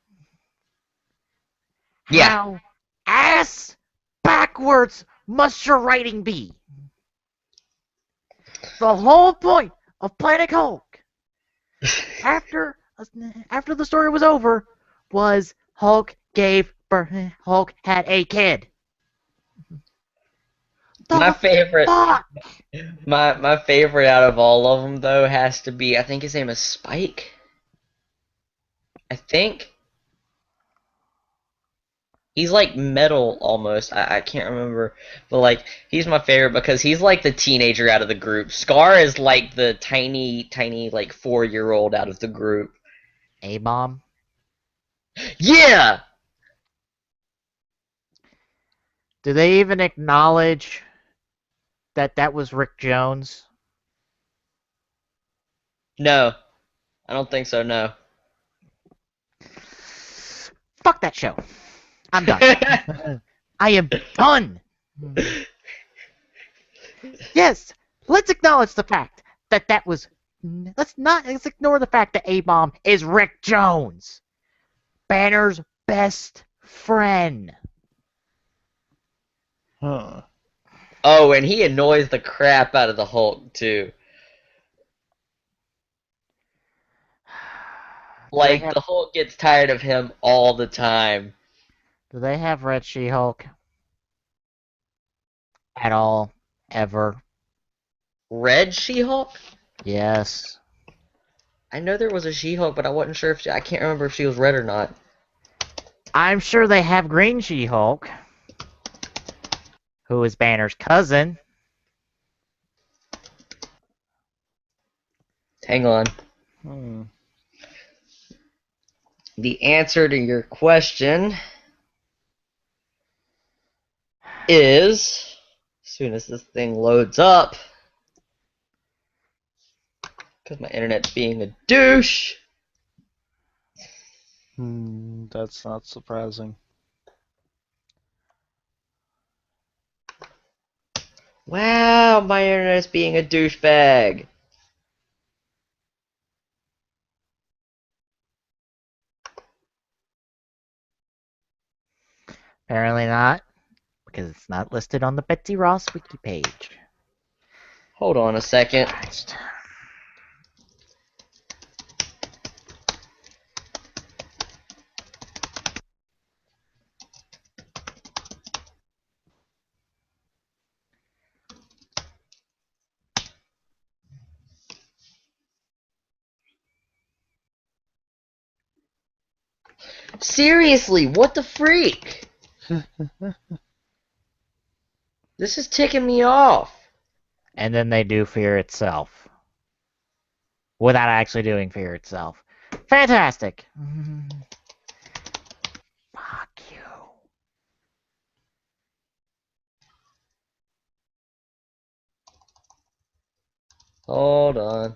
Yeah. How ass backwards must your writing be? The whole point of Planet Hulk after after the story was over was Hulk had a kid. My The favorite fuck? my favorite out of all of them though has to be I think his name is Spike. I think he's like metal almost. I can't remember, but like he's my favorite because he's like the teenager out of the group. Scar is like the tiny like 4-year old out of the group. A-bomb? Yeah. Do they even acknowledge that that was Rick Jones? No, I don't think so. No. Fuck that show. I'm done. I am done. Yes, let's acknowledge the fact that that was. Let's ignore the fact that A-bomb is Rick Jones, Banner's best friend. Huh. Oh, and he annoys the crap out of the Hulk too. Do they Like have the Hulk gets tired of him all the time. Do they have Red She-Hulk at all? Ever? Red She-Hulk? Yes. I know there was a She-Hulk, but I wasn't sure if I can't remember if she was red or not. I'm sure they have Green She-Hulk, who is Banner's cousin. Hang on. Hmm. The answer to your question is, as soon as this thing loads up, because my internet's being a douche. That's not surprising. Wow, my internet's being a douchebag. Apparently not, because it's not listed on the Betsy Ross wiki page. Hold on a second. Christ. Seriously, what the freak? This is ticking me off. And then they do Fear itself. Without actually doing Fear itself. Fantastic! Fuck you. Hold on.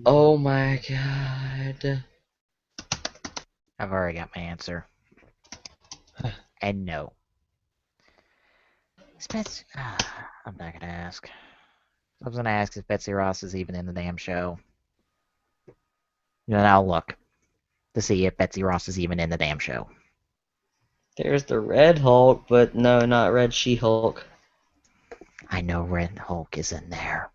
Oh my god. I've already got my answer. And no. I'm not gonna ask. I was gonna ask if Betsy Ross is even in the damn show. Then I'll look to see if Betsy Ross is even in the damn show. There's the Red Hulk, but no, not Red She-Hulk. I know Red Hulk is in there.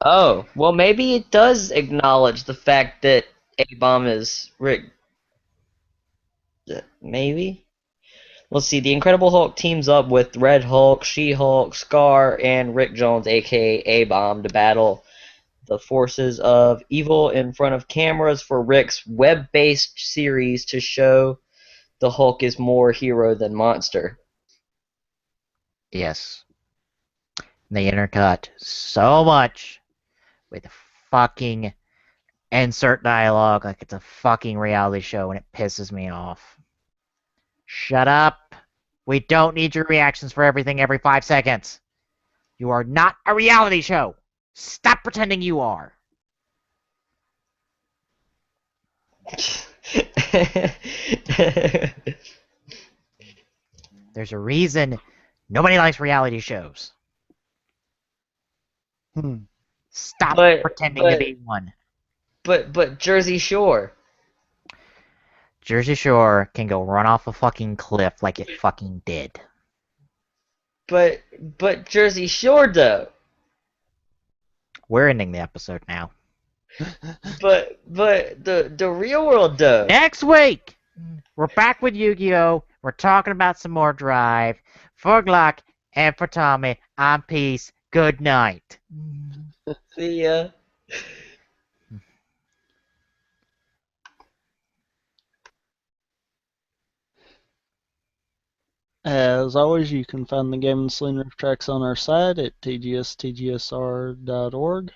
Oh, well, maybe it does acknowledge the fact that A-Bomb is Rick. Maybe? Let's see. The Incredible Hulk teams up with Red Hulk, She-Hulk, Scar, and Rick Jones, aka A-Bomb, to battle the forces of evil in front of cameras for Rick's web-based series to show the Hulk is more hero than monster. Yes. They intercut so much with fucking insert dialogue like it's a fucking reality show, and it pisses me off. Shut up. We don't need your reactions for everything every 5 seconds. You are not a reality show. Stop pretending you are. There's a reason nobody likes reality shows. Stop pretending to be one. But Jersey Shore. Jersey Shore can go run off a fucking cliff like it fucking did. But Jersey Shore though. We're ending the episode now. But the real world though. Next week, we're back with Yu-Gi-Oh! We're talking about some more Drive. For Glock and for Tommy, I'm Peace. Good night. See ya. As always, you can find the Game and Saloon riff tracks on our site at tgstgsr.org.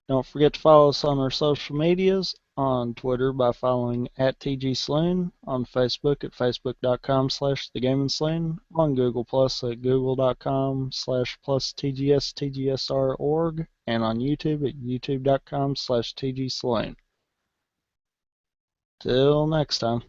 Don't forget to follow us on our social medias, on Twitter by following at TGSaloon, on Facebook at facebook.com/thegameandsaloon, on Google Plus at google.com/+tgstgsr.org, and on YouTube at youtube.com/tgsaloon. Till next time.